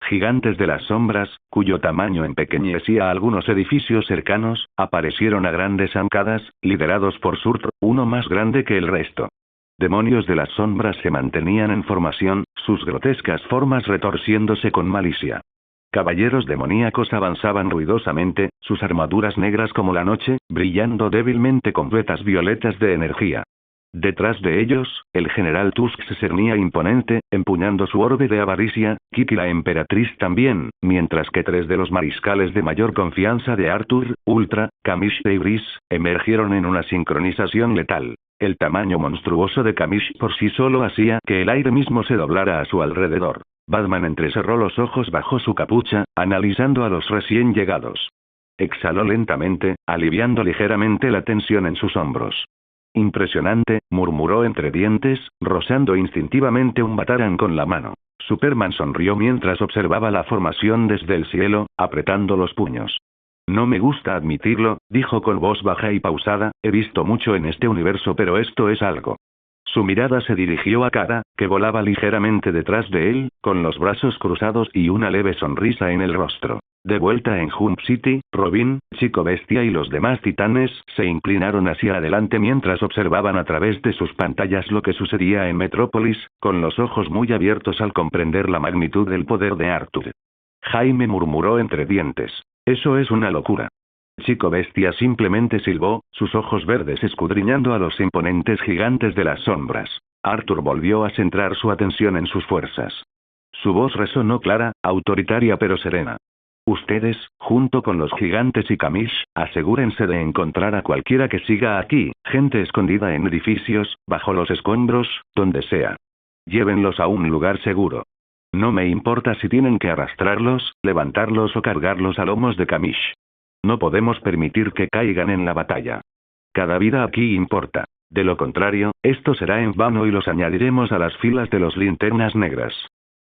Gigantes de las sombras, cuyo tamaño empequeñecía a algunos edificios cercanos, aparecieron a grandes zancadas, liderados por Surtur, uno más grande que el resto. Demonios de las sombras se mantenían en formación, sus grotescas formas retorciéndose con malicia. Caballeros demoníacos avanzaban ruidosamente, sus armaduras negras como la noche, brillando débilmente con vetas violetas de energía. Detrás de ellos, el general Tusk se cernía imponente, empuñando su orbe de avaricia, Kiki la emperatriz también, mientras que 3 de los mariscales de mayor confianza de Arthur, Ultra, Kamish e Ibris, emergieron en una sincronización letal. El tamaño monstruoso de Kamish por sí solo hacía que el aire mismo se doblara a su alrededor. Batman entrecerró los ojos bajo su capucha, analizando a los recién llegados. Exhaló lentamente, aliviando ligeramente la tensión en sus hombros. Impresionante, murmuró entre dientes, rozando instintivamente un batarán con la mano. Superman sonrió mientras observaba la formación desde el cielo, apretando los puños. No me gusta admitirlo, dijo con voz baja y pausada, he visto mucho en este universo pero esto es algo. Su mirada se dirigió a Kara, que volaba ligeramente detrás de él, con los brazos cruzados y una leve sonrisa en el rostro. De vuelta en Jump City, Robin, Chico Bestia y los demás titanes se inclinaron hacia adelante mientras observaban a través de sus pantallas lo que sucedía en Metrópolis, con los ojos muy abiertos al comprender la magnitud del poder de Arthur. Jaime murmuró entre dientes. Eso es una locura. Chico Bestia simplemente silbó, sus ojos verdes escudriñando a los imponentes gigantes de las sombras. Arthur volvió a centrar su atención en sus fuerzas. Su voz resonó clara, autoritaria pero serena. Ustedes, junto con los gigantes y Kamish, asegúrense de encontrar a cualquiera que siga aquí, gente escondida en edificios, bajo los escombros, donde sea. Llévenlos a un lugar seguro. No me importa si tienen que arrastrarlos, levantarlos o cargarlos a lomos de Kamish. No podemos permitir que caigan en la batalla. Cada vida aquí importa. De lo contrario, esto será en vano y los añadiremos a las filas de los linternas negras.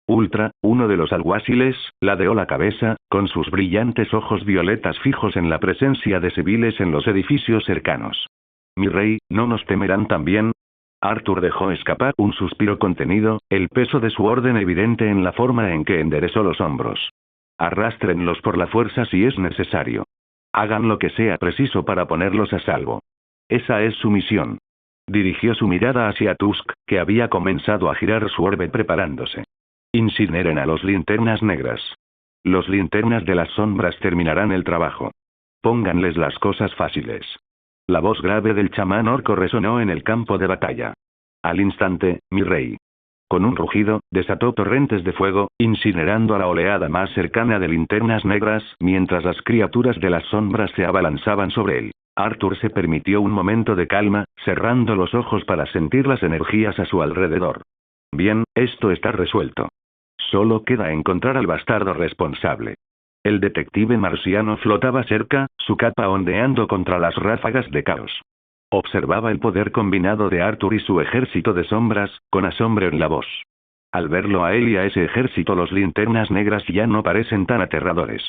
Ultra, uno de los alguaciles, ladeó la cabeza, con sus brillantes ojos violetas fijos en la presencia de civiles en los edificios cercanos. Mi rey, ¿no nos temerán también? Arthur dejó escapar un suspiro contenido, el peso de su orden evidente en la forma en que enderezó los hombros. Arrástrenlos por la fuerza si es necesario. Hagan lo que sea preciso para ponerlos a salvo. Esa es su misión. Dirigió su mirada hacia Tusk, que había comenzado a girar su orbe preparándose. Incineren a los linternas negras. Los linternas de las sombras terminarán el trabajo. Pónganles las cosas fáciles. La voz grave del chamán orco resonó en el campo de batalla. Al instante, mi rey. Con un rugido, desató torrentes de fuego, incinerando a la oleada más cercana de linternas negras, mientras las criaturas de las sombras se abalanzaban sobre él. Arthur se permitió un momento de calma, cerrando los ojos para sentir las energías a su alrededor. Bien, esto está resuelto. Solo queda encontrar al bastardo responsable. El detective marciano flotaba cerca, su capa ondeando contra las ráfagas de caos. Observaba el poder combinado de Arthur y su ejército de sombras, con asombro en la voz. Al verlo a él y a ese ejército, los linternas negras ya no parecen tan aterradores.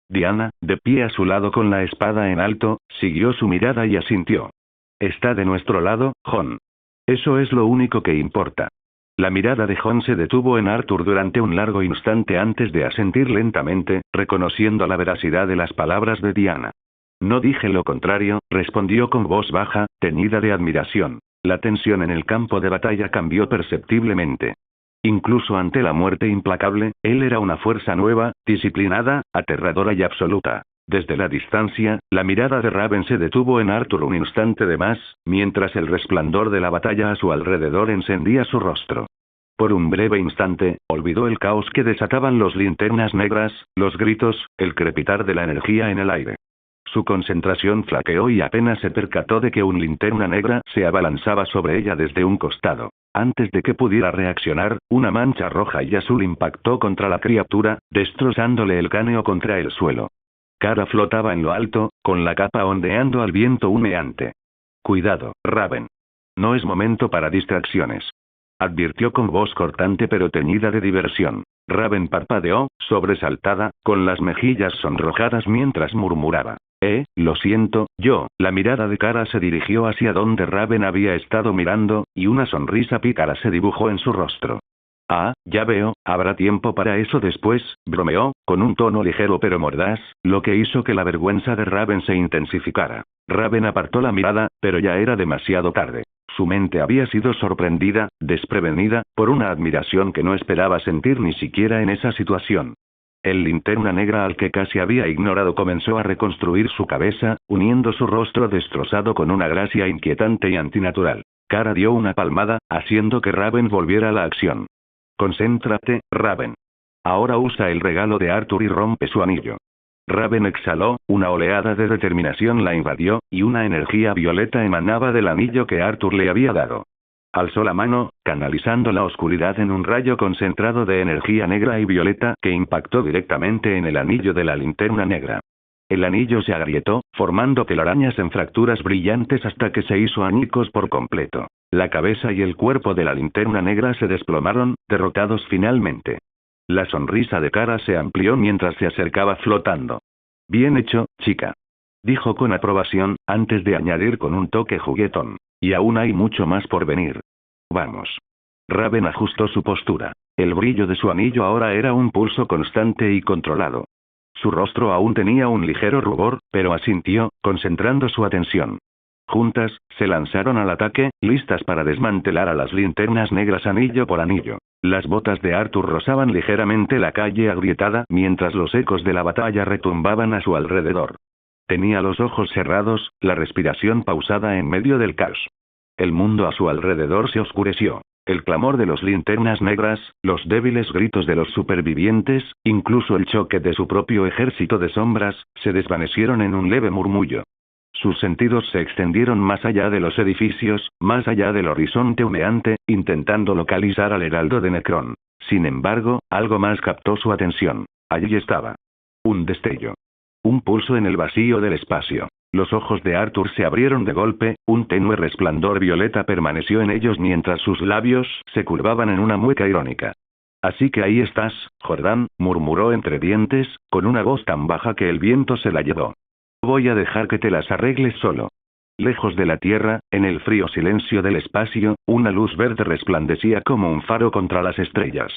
Diana, de pie a su lado con la espada en alto, siguió su mirada y asintió. Está de nuestro lado, Jon. Eso es lo único que importa. La mirada de Jon se detuvo en Arthur durante un largo instante antes de asentir lentamente, reconociendo la veracidad de las palabras de Diana. No dije lo contrario, respondió con voz baja, teñida de admiración. La tensión en el campo de batalla cambió perceptiblemente. Incluso ante la muerte implacable, él era una fuerza nueva, disciplinada, aterradora y absoluta. Desde la distancia, la mirada de Raven se detuvo en Arthur un instante de más, mientras el resplandor de la batalla a su alrededor encendía su rostro. Por un breve instante, olvidó el caos que desataban los linternas negras, los gritos, el crepitar de la energía en el aire. Su concentración flaqueó y apenas se percató de que un linterna negra se abalanzaba sobre ella desde un costado. Antes de que pudiera reaccionar, una mancha roja y azul impactó contra la criatura, destrozándole el cráneo contra el suelo. Kara flotaba en lo alto, con la capa ondeando al viento humeante. Cuidado, Raven. No es momento para distracciones. Advirtió con voz cortante pero teñida de diversión. Raven parpadeó, sobresaltada, con las mejillas sonrojadas mientras murmuraba. Lo siento, yo. La mirada de Kara se dirigió hacia donde Raven había estado mirando, y una sonrisa pícara se dibujó en su rostro. Ah, ya veo, habrá tiempo para eso después, bromeó, con un tono ligero pero mordaz, lo que hizo que la vergüenza de Raven se intensificara. Raven apartó la mirada, pero ya era demasiado tarde. Su mente había sido sorprendida, desprevenida, por una admiración que no esperaba sentir ni siquiera en esa situación. El linterna negra al que casi había ignorado comenzó a reconstruir su cabeza, uniendo su rostro destrozado con una gracia inquietante y antinatural. Kara dio una palmada, haciendo que Raven volviera a la acción. Concéntrate, Raven. Ahora usa el regalo de Arthur y rompe su anillo. Raven exhaló, una oleada de determinación la invadió, y una energía violeta emanaba del anillo que Arthur le había dado. Alzó la mano, canalizando la oscuridad en un rayo concentrado de energía negra y violeta que impactó directamente en el anillo de la linterna negra. El anillo se agrietó, formando telarañas en fracturas brillantes hasta que se hizo añicos por completo. La cabeza y el cuerpo de la linterna negra se desplomaron, derrotados finalmente. La sonrisa de Kara se amplió mientras se acercaba flotando. Bien hecho, chica. Dijo con aprobación, antes de añadir con un toque juguetón. Y aún hay mucho más por venir. Vamos. Raven ajustó su postura. El brillo de su anillo ahora era un pulso constante y controlado. Su rostro aún tenía un ligero rubor, pero asintió, concentrando su atención. Juntas, se lanzaron al ataque, listas para desmantelar a las linternas negras anillo por anillo. Las botas de Arthur rozaban ligeramente la calle agrietada mientras los ecos de la batalla retumbaban a su alrededor. Tenía los ojos cerrados, la respiración pausada en medio del caos. El mundo a su alrededor se oscureció. El clamor de las linternas negras, los débiles gritos de los supervivientes, incluso el choque de su propio ejército de sombras, se desvanecieron en un leve murmullo. Sus sentidos se extendieron más allá de los edificios, más allá del horizonte humeante, intentando localizar al heraldo de Necrón. Sin embargo, algo más captó su atención. Allí estaba. Un destello. Un pulso en el vacío del espacio. Los ojos de Arthur se abrieron de golpe, un tenue resplandor violeta permaneció en ellos mientras sus labios se curvaban en una mueca irónica. Así que ahí estás, Jordán, murmuró entre dientes, con una voz tan baja que el viento se la llevó. Voy a dejar que te las arregles solo. Lejos de la tierra, en el frío silencio del espacio, una luz verde resplandecía como un faro contra las estrellas.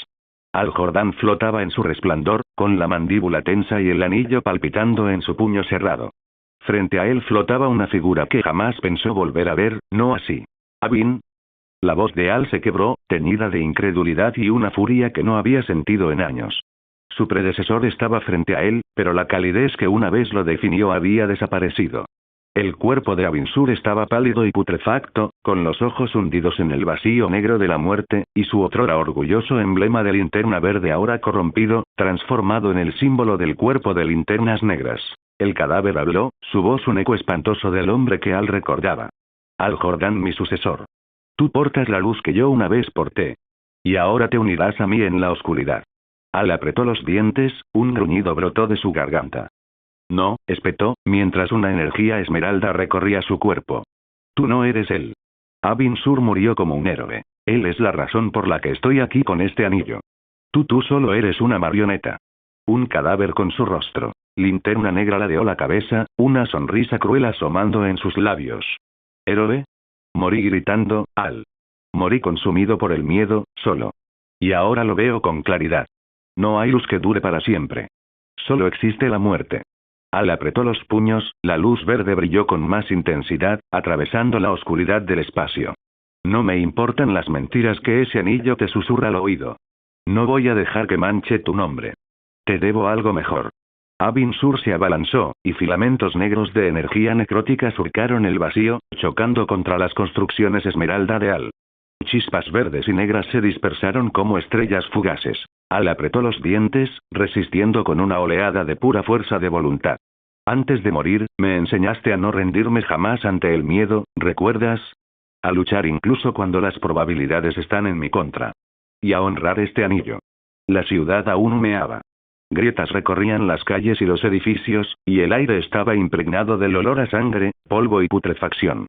Al Jordán flotaba en su resplandor, con la mandíbula tensa y el anillo palpitando en su puño cerrado. Frente a él flotaba una figura que jamás pensó volver a ver, no así. ¿Abin? La voz de Al se quebró, teñida de incredulidad y una furia que no había sentido en años. Su predecesor estaba frente a él, pero la calidez que una vez lo definió había desaparecido. El cuerpo de Abinsur estaba pálido y putrefacto, con los ojos hundidos en el vacío negro de la muerte, y su otrora orgulloso emblema de linterna verde ahora corrompido, transformado en el símbolo del cuerpo de linternas negras. El cadáver habló, su voz un eco espantoso del hombre que Al recordaba. Al Jordán, mi sucesor. Tú portas la luz que yo una vez porté. Y ahora te unirás a mí en la oscuridad. Al apretó los dientes, un gruñido brotó de su garganta. No, espetó, mientras una energía esmeralda recorría su cuerpo. Tú no eres él. Abinsur murió como un héroe. Él es la razón por la que estoy aquí con este anillo. Tú solo eres una marioneta. Un cadáver con su rostro. Linterna negra ladeó la cabeza, una sonrisa cruel asomando en sus labios. ¿Héroe? Morí gritando, Al. Morí consumido por el miedo, solo. Y ahora lo veo con claridad. No hay luz que dure para siempre. Solo existe la muerte. Al apretó los puños, la luz verde brilló con más intensidad, atravesando la oscuridad del espacio. No me importan las mentiras que ese anillo te susurra al oído. No voy a dejar que manche tu nombre. Te debo algo mejor. Abinsur se abalanzó, y filamentos negros de energía necrótica surcaron el vacío, chocando contra las construcciones esmeralda de Al. Chispas verdes y negras se dispersaron como estrellas fugaces. Al apretó los dientes, resistiendo con una oleada de pura fuerza de voluntad. Antes de morir, me enseñaste a no rendirme jamás ante el miedo, ¿recuerdas? A luchar incluso cuando las probabilidades están en mi contra. Y a honrar este anillo. La ciudad aún humeaba. Grietas recorrían las calles y los edificios, y el aire estaba impregnado del olor a sangre, polvo y putrefacción.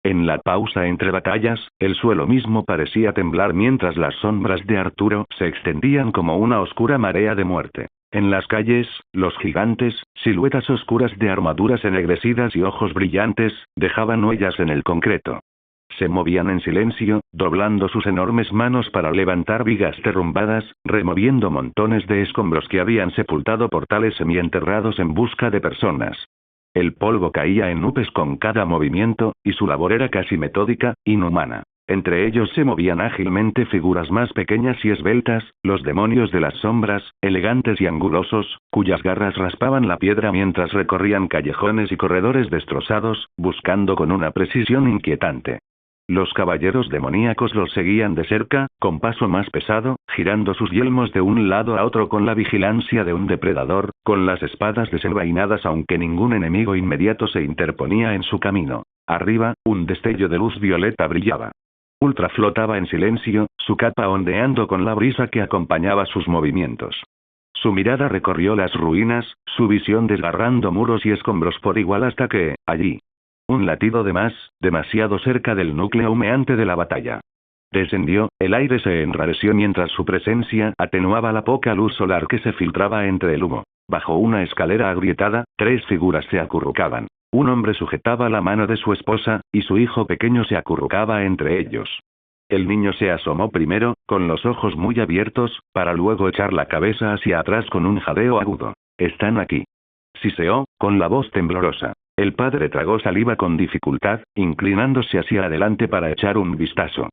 En la pausa entre batallas, el suelo mismo parecía temblar mientras las sombras de Arturo se extendían como una oscura marea de muerte. En las calles, los gigantes, siluetas oscuras de armaduras ennegrecidas y ojos brillantes, dejaban huellas en el concreto. Se movían en silencio, doblando sus enormes manos para levantar vigas derrumbadas, removiendo montones de escombros que habían sepultado portales semienterrados en busca de personas. El polvo caía en nubes con cada movimiento, y su labor era casi metódica, inhumana. Entre ellos se movían ágilmente figuras más pequeñas y esbeltas, los demonios de las sombras, elegantes y angulosos, cuyas garras raspaban la piedra mientras recorrían callejones y corredores destrozados, buscando con una precisión inquietante. Los caballeros demoníacos los seguían de cerca, con paso más pesado, girando sus yelmos de un lado a otro con la vigilancia de un depredador, con las espadas desenvainadas aunque ningún enemigo inmediato se interponía en su camino. Arriba, un destello de luz violeta brillaba. Ultra flotaba en silencio, su capa ondeando con la brisa que acompañaba sus movimientos. Su mirada recorrió las ruinas, su visión desgarrando muros y escombros por igual hasta que, allí. Un latido de más, demasiado cerca del núcleo humeante de la batalla. Descendió, el aire se enrareció mientras su presencia atenuaba la poca luz solar que se filtraba entre el humo. Bajo una escalera agrietada, 3 figuras se acurrucaban. Un hombre sujetaba la mano de su esposa, y su hijo pequeño se acurrucaba entre ellos. El niño se asomó primero, con los ojos muy abiertos, para luego echar la cabeza hacia atrás con un jadeo agudo. «Están aquí», siseó, con la voz temblorosa. El padre tragó saliva con dificultad, inclinándose hacia adelante para echar un vistazo.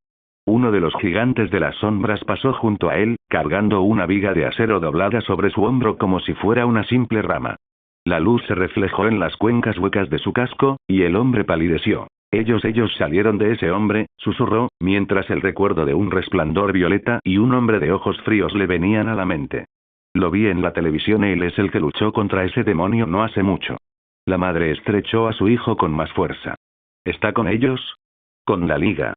Uno de los gigantes de las sombras pasó junto a él, cargando una viga de acero doblada sobre su hombro como si fuera una simple rama. La luz se reflejó en las cuencas huecas de su casco, y el hombre palideció. Ellos salieron de ese hombre», susurró, mientras el recuerdo de un resplandor violeta y un hombre de ojos fríos le venían a la mente. «Lo vi en la televisión, él es el que luchó contra ese demonio no hace mucho». La madre estrechó a su hijo con más fuerza. «¿Está con ellos? ¿Con la liga?»,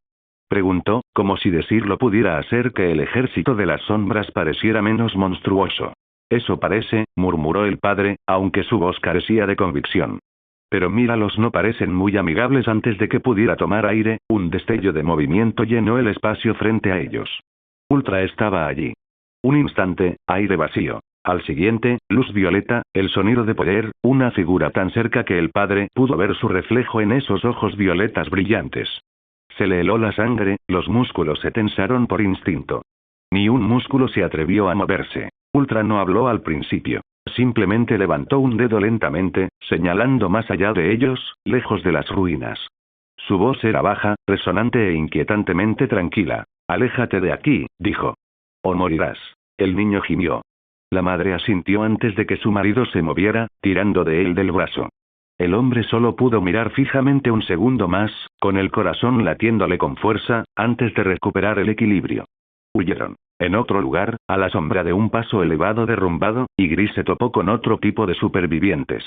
preguntó, como si decirlo pudiera hacer que el ejército de las sombras pareciera menos monstruoso. «Eso parece», murmuró el padre, aunque su voz carecía de convicción. «Pero míralos, no parecen muy amigables». Antes de que pudiera tomar aire, un destello de movimiento llenó el espacio frente a ellos. Ultra estaba allí. Un instante, aire vacío. Al siguiente, luz violeta, el sonido de poder, una figura tan cerca que el padre pudo ver su reflejo en esos ojos violetas brillantes. Se le heló la sangre, los músculos se tensaron por instinto. Ni un músculo se atrevió a moverse. Ultra no habló al principio. Simplemente levantó un dedo lentamente, señalando más allá de ellos, lejos de las ruinas. Su voz era baja, resonante e inquietantemente tranquila. «Aléjate de aquí», dijo. «O morirás». El niño gimió. La madre asintió antes de que su marido se moviera, tirando de él del brazo. El hombre solo pudo mirar fijamente un segundo más, con el corazón latiéndole con fuerza, antes de recuperar el equilibrio. Huyeron. En otro lugar, a la sombra de un paso elevado derrumbado, y Gris se topó con otro tipo de supervivientes.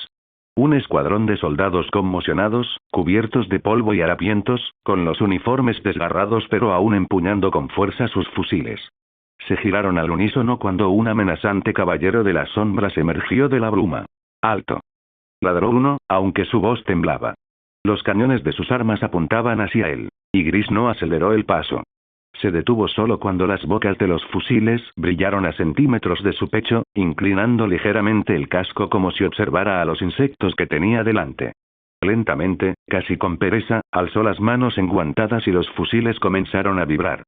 Un escuadrón de soldados conmocionados, cubiertos de polvo y harapientos, con los uniformes desgarrados pero aún empuñando con fuerza sus fusiles. Se giraron al unísono cuando un amenazante caballero de las sombras emergió de la bruma. «¡Alto!», ladró uno, aunque su voz temblaba. Los cañones de sus armas apuntaban hacia él. Y Gris no aceleró el paso. Se detuvo solo cuando las bocas de los fusiles brillaron a centímetros de su pecho, inclinando ligeramente el casco como si observara a los insectos que tenía delante. Lentamente, casi con pereza, alzó las manos enguantadas y los fusiles comenzaron a vibrar.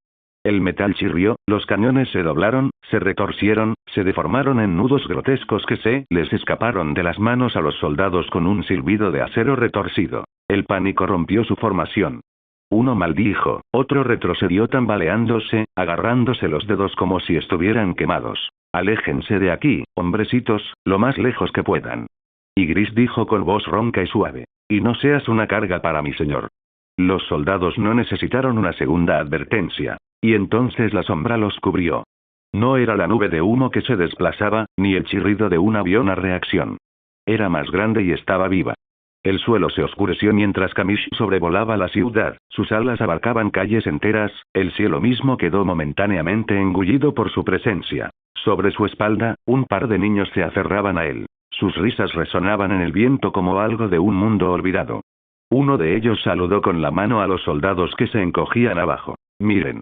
El metal chirrió, los cañones se doblaron, se retorcieron, se deformaron en nudos grotescos que se les escaparon de las manos a los soldados con un silbido de acero retorcido. El pánico rompió su formación. Uno maldijo, otro retrocedió tambaleándose, agarrándose los dedos como si estuvieran quemados. «Aléjense de aquí, hombrecitos, lo más lejos que puedan». Y Gris dijo con voz ronca y suave. «Y no seas una carga para mi señor». Los soldados no necesitaron una segunda advertencia. Y entonces la sombra los cubrió. No era la nube de humo que se desplazaba, ni el chirrido de un avión a reacción. Era más grande y estaba viva. El suelo se oscureció mientras Kamish sobrevolaba la ciudad, sus alas abarcaban calles enteras, el cielo mismo quedó momentáneamente engullido por su presencia. Sobre su espalda, un par de niños se aferraban a él. Sus risas resonaban en el viento como algo de un mundo olvidado. Uno de ellos saludó con la mano a los soldados que se encogían abajo. «Miren.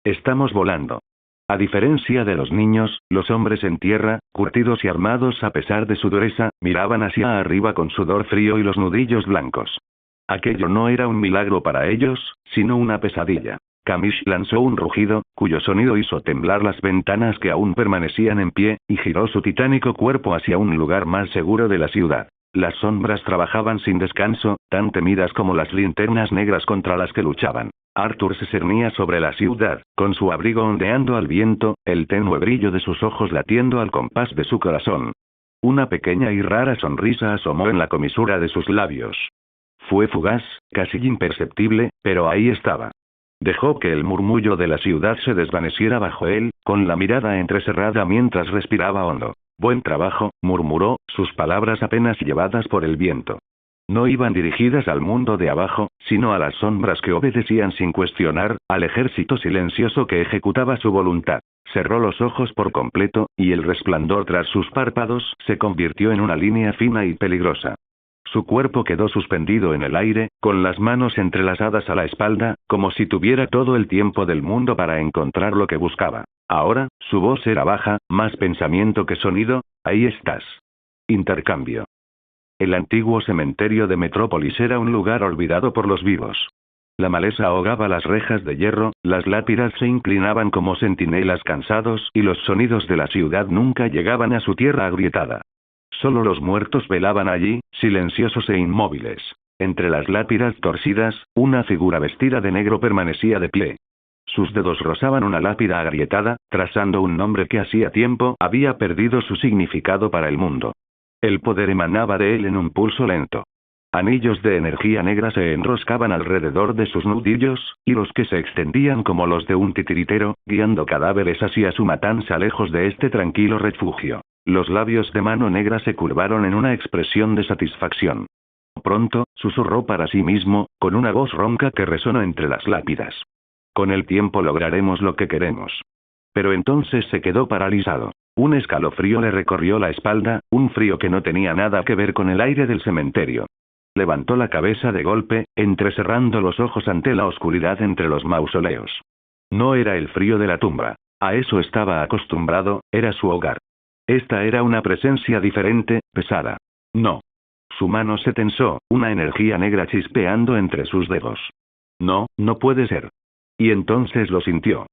Estamos volando». A diferencia de los niños, los hombres en tierra, curtidos y armados a pesar de su dureza, miraban hacia arriba con sudor frío y los nudillos blancos. Aquello no era un milagro para ellos, sino una pesadilla. Kamish lanzó un rugido, cuyo sonido hizo temblar las ventanas que aún permanecían en pie, y giró su titánico cuerpo hacia un lugar más seguro de la ciudad. Las sombras trabajaban sin descanso, tan temidas como las linternas negras contra las que luchaban. Arthur se cernía sobre la ciudad, con su abrigo ondeando al viento, el tenue brillo de sus ojos latiendo al compás de su corazón. Una pequeña y rara sonrisa asomó en la comisura de sus labios. Fue fugaz, casi imperceptible, pero ahí estaba. Dejó que el murmullo de la ciudad se desvaneciera bajo él, con la mirada entrecerrada mientras respiraba hondo. Buen trabajo, murmuró, sus palabras apenas llevadas por el viento. No iban dirigidas al mundo de abajo, sino a las sombras que obedecían sin cuestionar, al ejército silencioso que ejecutaba su voluntad. Cerró los ojos por completo, y el resplandor tras sus párpados se convirtió en una línea fina y peligrosa. Su cuerpo quedó suspendido en el aire, con las manos entrelazadas a la espalda, como si tuviera todo el tiempo del mundo para encontrar lo que buscaba. Ahora, su voz era baja, más pensamiento que sonido. Ahí estás. Intercambio. El antiguo cementerio de Metrópolis era un lugar olvidado por los vivos. La maleza ahogaba las rejas de hierro, las lápidas se inclinaban como centinelas cansados y los sonidos de la ciudad nunca llegaban a su tierra agrietada. Solo los muertos velaban allí, silenciosos e inmóviles. Entre las lápidas torcidas, una figura vestida de negro permanecía de pie. Sus dedos rozaban una lápida agrietada, trazando un nombre que hacía tiempo había perdido su significado para el mundo. El poder emanaba de él en un pulso lento. Anillos de energía negra se enroscaban alrededor de sus nudillos, y los que se extendían como los de un titiritero, guiando cadáveres hacia su matanza lejos de este tranquilo refugio. Los labios de Mano Negra se curvaron en una expresión de satisfacción. Pronto, susurró para sí mismo, con una voz ronca que resonó entre las lápidas. Con el tiempo lograremos lo que queremos. Pero entonces se quedó paralizado. Un escalofrío le recorrió la espalda, un frío que no tenía nada que ver con el aire del cementerio. Levantó la cabeza de golpe, entrecerrando los ojos ante la oscuridad entre los mausoleos. No era el frío de la tumba. A eso estaba acostumbrado, era su hogar. Esta era una presencia diferente, pesada. No. Su mano se tensó, una energía negra chispeando entre sus dedos. No, no puede ser. Y entonces lo sintió.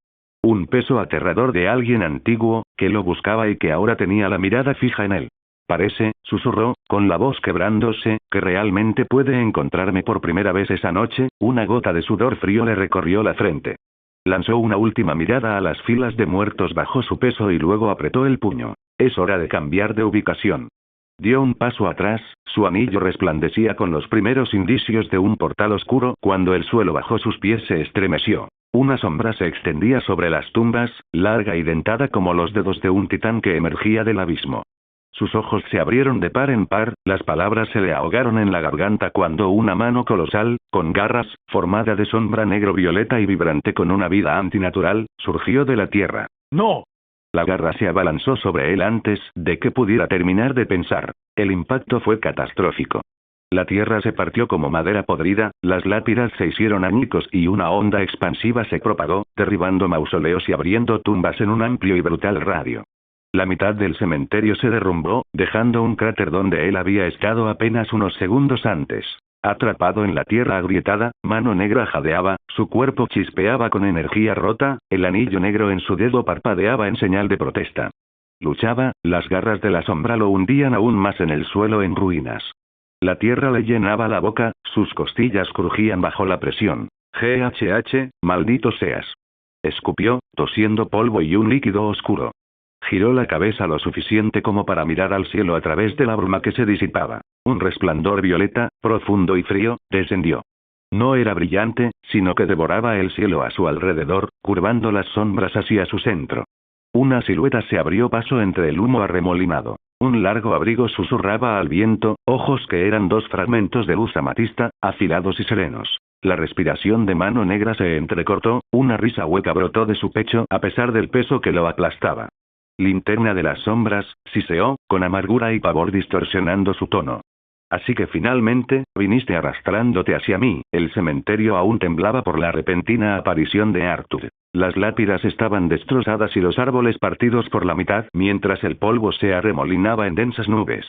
Un peso aterrador de alguien antiguo, que lo buscaba y que ahora tenía la mirada fija en él. Parece, susurró, con la voz quebrándose, que realmente puede encontrarme por primera vez esa noche. Una gota de sudor frío le recorrió la frente. Lanzó una última mirada a las filas de muertos bajo su peso y luego apretó el puño. Es hora de cambiar de ubicación. Dio un paso atrás, su anillo resplandecía con los primeros indicios de un portal oscuro cuando el suelo bajo sus pies se estremeció. Una sombra se extendía sobre las tumbas, larga y dentada como los dedos de un titán que emergía del abismo. Sus ojos se abrieron de par en par, las palabras se le ahogaron en la garganta cuando una mano colosal, con garras, formada de sombra negro-violeta y vibrante con una vida antinatural, surgió de la tierra. ¡No! La garra se abalanzó sobre él antes de que pudiera terminar de pensar. El impacto fue catastrófico. La tierra se partió como madera podrida, las lápidas se hicieron añicos y una onda expansiva se propagó, derribando mausoleos y abriendo tumbas en un amplio y brutal radio. La mitad del cementerio se derrumbó, dejando un cráter donde él había estado apenas unos segundos antes. Atrapado en la tierra agrietada, Mano Negra jadeaba, su cuerpo chispeaba con energía rota, el anillo negro en su dedo parpadeaba en señal de protesta. Luchaba, las garras de la sombra lo hundían aún más en el suelo en ruinas. La tierra le llenaba la boca, sus costillas crujían bajo la presión. GHH, maldito seas. Escupió, tosiendo polvo y un líquido oscuro. Giró la cabeza lo suficiente como para mirar al cielo a través de la bruma que se disipaba. Un resplandor violeta, profundo y frío, descendió. No era brillante, sino que devoraba el cielo a su alrededor, curvando las sombras hacia su centro. Una silueta se abrió paso entre el humo arremolinado. Un largo abrigo susurraba al viento, ojos que eran dos fragmentos de luz amatista, afilados y serenos. La respiración de Mano Negra se entrecortó, una risa hueca brotó de su pecho a pesar del peso que lo aplastaba. Linterna de las sombras, siseó, con amargura y pavor distorsionando su tono. Así que finalmente, viniste arrastrándote hacia mí. El cementerio aún temblaba por la repentina aparición de Arthur. Las lápidas estaban destrozadas y los árboles partidos por la mitad, mientras el polvo se arremolinaba en densas nubes.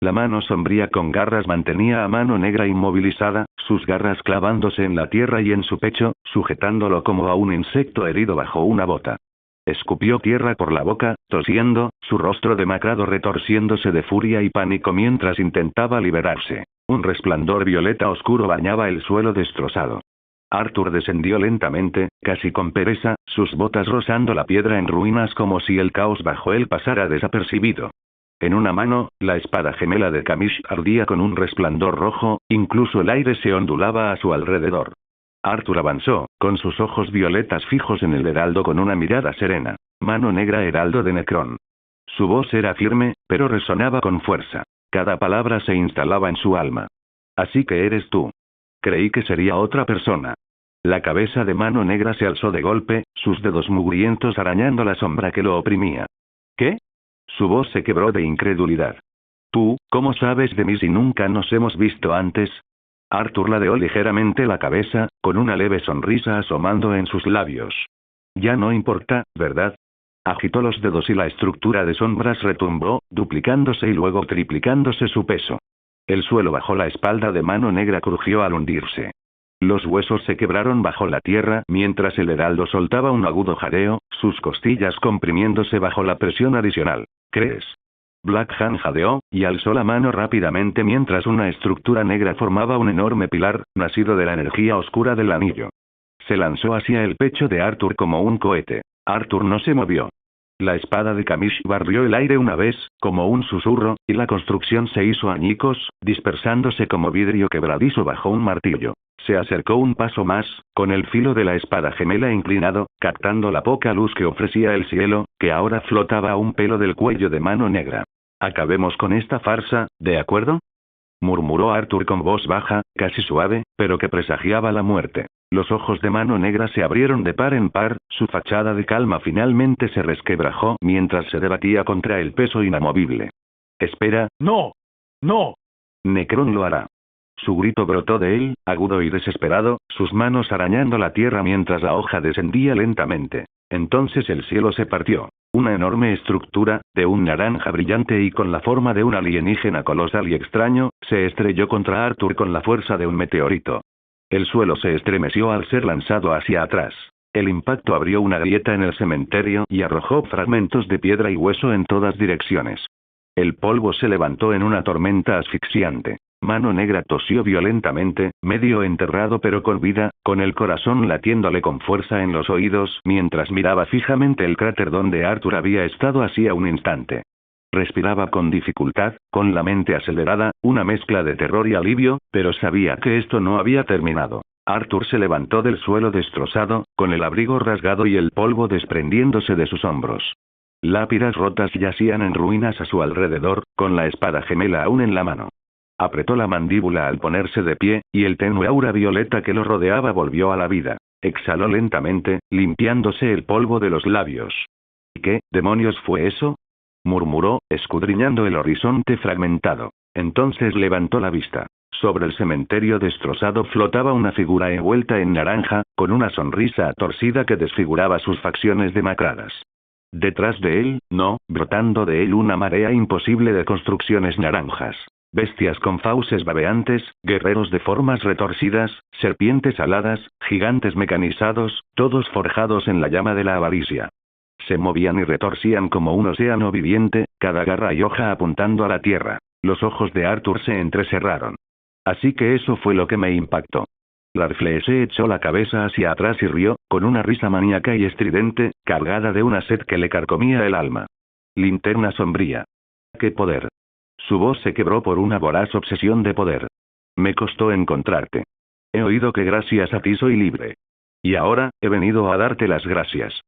La mano sombría con garras mantenía a Mano Negra inmovilizada, sus garras clavándose en la tierra y en su pecho, sujetándolo como a un insecto herido bajo una bota. Escupió tierra por la boca, tosiendo, su rostro demacrado retorciéndose de furia y pánico mientras intentaba liberarse. Un resplandor violeta oscuro bañaba el suelo destrozado. Arthur descendió lentamente, casi con pereza, sus botas rozando la piedra en ruinas como si el caos bajo él pasara desapercibido. En una mano, la espada gemela de Kamish ardía con un resplandor rojo, incluso el aire se ondulaba a su alrededor. Arthur avanzó, con sus ojos violetas fijos en el heraldo con una mirada serena. Mano Negra, heraldo de Necrón. Su voz era firme, pero resonaba con fuerza. Cada palabra se instalaba en su alma. Así que eres tú. Creí que sería otra persona. La cabeza de Mano Negra se alzó de golpe, sus dedos mugrientos arañando la sombra que lo oprimía. ¿Qué? Su voz se quebró de incredulidad. Tú, ¿cómo sabes de mí si nunca nos hemos visto antes? Arthur ladeó ligeramente la cabeza, con una leve sonrisa asomando en sus labios. Ya no importa, ¿verdad? Agitó los dedos y la estructura de sombras retumbó, duplicándose y luego triplicándose su peso. El suelo bajo la espalda de Mano Negra crujió al hundirse. Los huesos se quebraron bajo la tierra mientras el heraldo soltaba un agudo jadeo, sus costillas comprimiéndose bajo la presión adicional. ¿Crees? Black Hand jadeó, y alzó la mano rápidamente mientras una estructura negra formaba un enorme pilar, nacido de la energía oscura del anillo. Se lanzó hacia el pecho de Arthur como un cohete. Arthur no se movió. La espada de Kamish barrió el aire una vez, como un susurro, y la construcción se hizo añicos, dispersándose como vidrio quebradizo bajo un martillo. Se acercó un paso más, con el filo de la espada gemela inclinado, captando la poca luz que ofrecía el cielo, que ahora flotaba a un pelo del cuello de Mano Negra. Acabemos con esta farsa, ¿de acuerdo? Murmuró Arthur con voz baja, casi suave, pero que presagiaba la muerte. Los ojos de Mano Negra se abrieron de par en par, su fachada de calma finalmente se resquebrajó mientras se debatía contra el peso inamovible. Espera. No. No. Necrón lo hará. Su grito brotó de él, agudo y desesperado, sus manos arañando la tierra mientras la hoja descendía lentamente. Entonces el cielo se partió. Una enorme estructura, de un naranja brillante y con la forma de un alienígena colosal y extraño, se estrelló contra Arthur con la fuerza de un meteorito. El suelo se estremeció al ser lanzado hacia atrás. El impacto abrió una grieta en el cementerio y arrojó fragmentos de piedra y hueso en todas direcciones. El polvo se levantó en una tormenta asfixiante. Mano Negra tosió violentamente, medio enterrado pero con vida, con el corazón latiéndole con fuerza en los oídos mientras miraba fijamente el cráter donde Arthur había estado hacía un instante. Respiraba con dificultad, con la mente acelerada, una mezcla de terror y alivio, pero sabía que esto no había terminado. Arthur se levantó del suelo destrozado, con el abrigo rasgado y el polvo desprendiéndose de sus hombros. Lápidas rotas yacían en ruinas a su alrededor, con la espada gemela aún en la mano. Apretó la mandíbula al ponerse de pie, y el tenue aura violeta que lo rodeaba volvió a la vida. Exhaló lentamente, limpiándose el polvo de los labios. ¿Qué demonios fue eso? Murmuró, escudriñando el horizonte fragmentado. Entonces levantó la vista. Sobre el cementerio destrozado flotaba una figura envuelta en naranja, con una sonrisa torcida que desfiguraba sus facciones demacradas. Detrás de él, brotando de él una marea imposible de construcciones naranjas. Bestias con fauces babeantes, guerreros de formas retorcidas, serpientes aladas, gigantes mecanizados, todos forjados en la llama de la avaricia. Se movían y retorcían como un océano viviente, cada garra y hoja apuntando a la tierra. Los ojos de Arthur se entrecerraron. Así que eso fue lo que me impactó. Larfleese echó la cabeza hacia atrás y rió, con una risa maníaca y estridente, cargada de una sed que le carcomía el alma. Linterna sombría. ¡Qué poder! Su voz se quebró por una voraz obsesión de poder. Me costó encontrarte. He oído que gracias a ti soy libre. Y ahora, he venido a darte las gracias.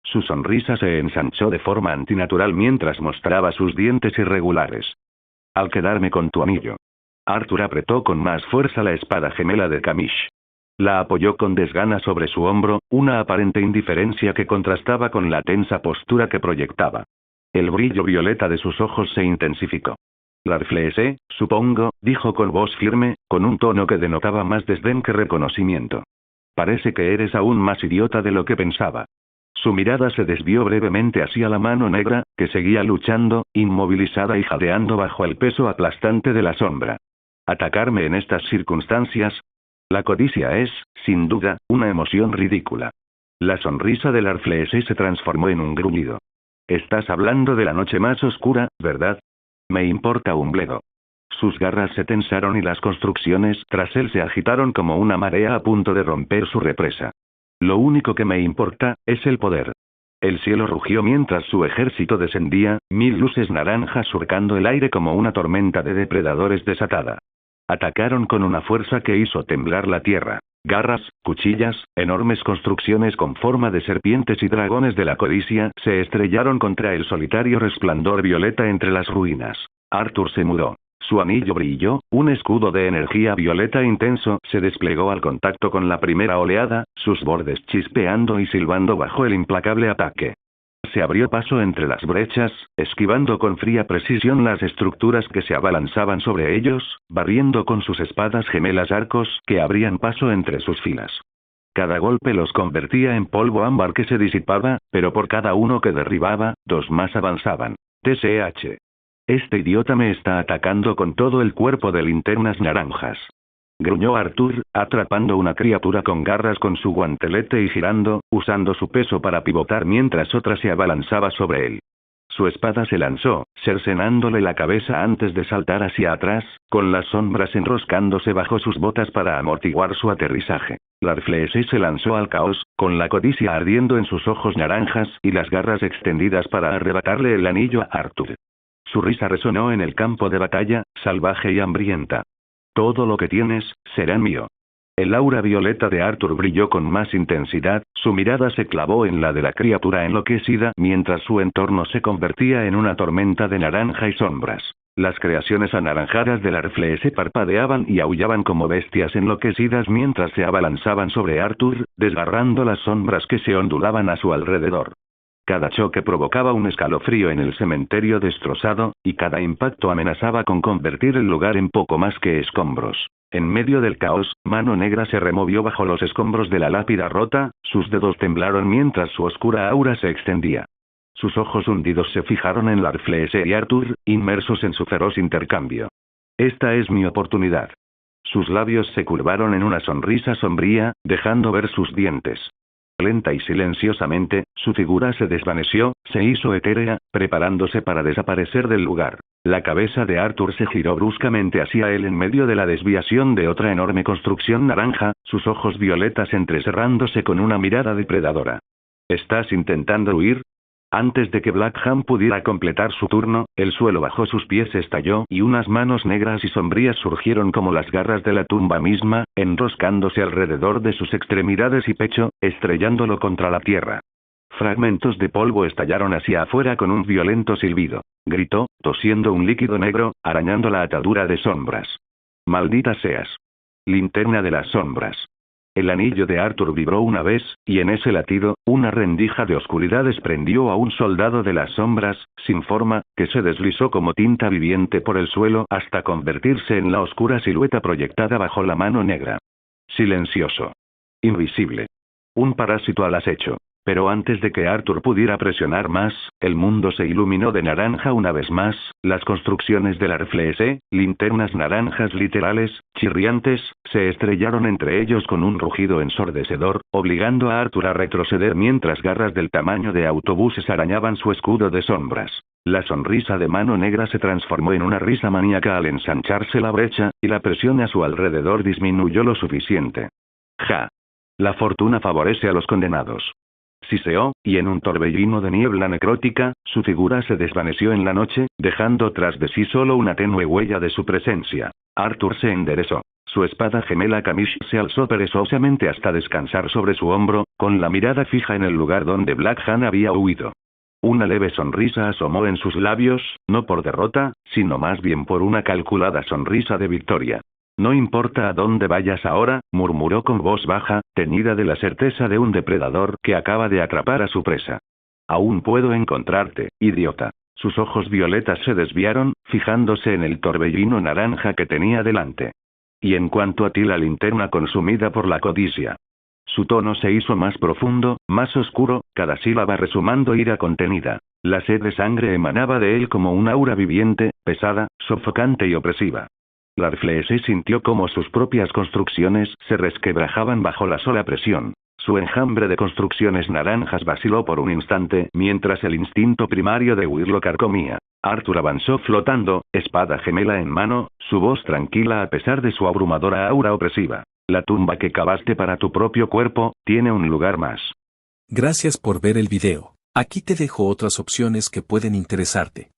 Su sonrisa se ensanchó de forma antinatural mientras mostraba sus dientes irregulares. Al quedarme con tu anillo. Arthur apretó con más fuerza la espada gemela de Kamish. La apoyó con desgana sobre su hombro, una aparente indiferencia que contrastaba con la tensa postura que proyectaba. El brillo violeta de sus ojos se intensificó. Larfleese, supongo, dijo con voz firme, con un tono que denotaba más desdén que reconocimiento. Parece que eres aún más idiota de lo que pensaba. Su mirada se desvió brevemente hacia la mano negra, que seguía luchando, inmovilizada y jadeando bajo el peso aplastante de la sombra. ¿Atacarme en estas circunstancias? La codicia es, sin duda, una emoción ridícula. La sonrisa del Arfleese se transformó en un gruñido. Estás hablando de la noche más oscura, ¿verdad? Me importa un bledo. Sus garras se tensaron y las construcciones tras él se agitaron como una marea a punto de romper su represa. Lo único que me importa, es el poder. El cielo rugió mientras su ejército descendía, 1000 luces naranjas surcando el aire como una tormenta de depredadores desatada. Atacaron con una fuerza que hizo temblar la tierra. Garras, cuchillas, enormes construcciones con forma de serpientes y dragones de la codicia se estrellaron contra el solitario resplandor violeta entre las ruinas. Arthur se mudó. Su anillo brilló, un escudo de energía violeta intenso se desplegó al contacto con la primera oleada, sus bordes chispeando y silbando bajo el implacable ataque. Se abrió paso entre las brechas, esquivando con fría precisión las estructuras que se abalanzaban sobre ellos, barriendo con sus espadas gemelas arcos que abrían paso entre sus filas. Cada golpe los convertía en polvo ámbar que se disipaba, pero por cada uno que derribaba, 2 más avanzaban. TSH. Este idiota me está atacando con todo el cuerpo de linternas naranjas. Gruñó Arthur, atrapando una criatura con garras con su guantelete y girando, usando su peso para pivotar mientras otra se abalanzaba sobre él. Su espada se lanzó, cercenándole la cabeza antes de saltar hacia atrás, con las sombras enroscándose bajo sus botas para amortiguar su aterrizaje. Larfleese se lanzó al caos, con la codicia ardiendo en sus ojos naranjas y las garras extendidas para arrebatarle el anillo a Arthur. Su risa resonó en el campo de batalla, salvaje y hambrienta. Todo lo que tienes, será mío. El aura violeta de Arthur brilló con más intensidad, su mirada se clavó en la de la criatura enloquecida mientras su entorno se convertía en una tormenta de naranja y sombras. Las creaciones anaranjadas del Arfleese parpadeaban y aullaban como bestias enloquecidas mientras se abalanzaban sobre Arthur, desgarrando las sombras que se ondulaban a su alrededor. Cada choque provocaba un escalofrío en el cementerio destrozado, y cada impacto amenazaba con convertir el lugar en poco más que escombros. En medio del caos, Mano Negra se removió bajo los escombros de la lápida rota, sus dedos temblaron mientras su oscura aura se extendía. Sus ojos hundidos se fijaron en Larfleese y Arthur, inmersos en su feroz intercambio. Esta es mi oportunidad. Sus labios se curvaron en una sonrisa sombría, dejando ver sus dientes. Lenta y silenciosamente, su figura se desvaneció, se hizo etérea, preparándose para desaparecer del lugar. La cabeza de Arthur se giró bruscamente hacia él en medio de la desviación de otra enorme construcción naranja, sus ojos violetas entrecerrándose con una mirada depredadora. ¿Estás intentando huir? Antes de que Blackham pudiera completar su turno, el suelo bajo sus pies estalló y unas manos negras y sombrías surgieron como las garras de la tumba misma, enroscándose alrededor de sus extremidades y pecho, estrellándolo contra la tierra. Fragmentos de polvo estallaron hacia afuera con un violento silbido. Gritó, tosiendo un líquido negro, arañando la atadura de sombras. Maldita seas. Linterna de las sombras. El anillo de Arthur vibró una vez, y en ese latido, una rendija de oscuridad desprendió a un soldado de las sombras, sin forma, que se deslizó como tinta viviente por el suelo hasta convertirse en la oscura silueta proyectada bajo la mano negra. Silencioso. Invisible. Un parásito al acecho. Pero antes de que Arthur pudiera presionar más, el mundo se iluminó de naranja una vez más, las construcciones del Arfleese, linternas naranjas literales, chirriantes, se estrellaron entre ellos con un rugido ensordecedor, obligando a Arthur a retroceder mientras garras del tamaño de autobuses arañaban su escudo de sombras. La sonrisa de Mano Negra se transformó en una risa maníaca al ensancharse la brecha, y la presión a su alrededor disminuyó lo suficiente. Ja. La fortuna favorece a los condenados. Siseó, y en un torbellino de niebla necrótica, su figura se desvaneció en la noche, dejando tras de sí solo una tenue huella de su presencia. Arthur se enderezó. Su espada gemela Kamish se alzó perezosamente hasta descansar sobre su hombro, con la mirada fija en el lugar donde Blackham había huido. Una leve sonrisa asomó en sus labios, no por derrota, sino más bien por una calculada sonrisa de victoria. No importa a dónde vayas ahora, murmuró con voz baja, teñida de la certeza de un depredador que acaba de atrapar a su presa. Aún puedo encontrarte, idiota. Sus ojos violetas se desviaron, fijándose en el torbellino naranja que tenía delante. Y en cuanto a ti, la linterna consumida por la codicia. Su tono se hizo más profundo, más oscuro, cada sílaba resumando ira contenida. La sed de sangre emanaba de él como un aura viviente, pesada, sofocante y opresiva. Larfleeze sintió como sus propias construcciones se resquebrajaban bajo la sola presión. Su enjambre de construcciones naranjas vaciló por un instante, mientras el instinto primario de huir lo carcomía. Arthur avanzó flotando, espada gemela en mano, su voz tranquila a pesar de su abrumadora aura opresiva. La tumba que cavaste para tu propio cuerpo, tiene un lugar más. Gracias por ver el video. Aquí te dejo otras opciones que pueden interesarte.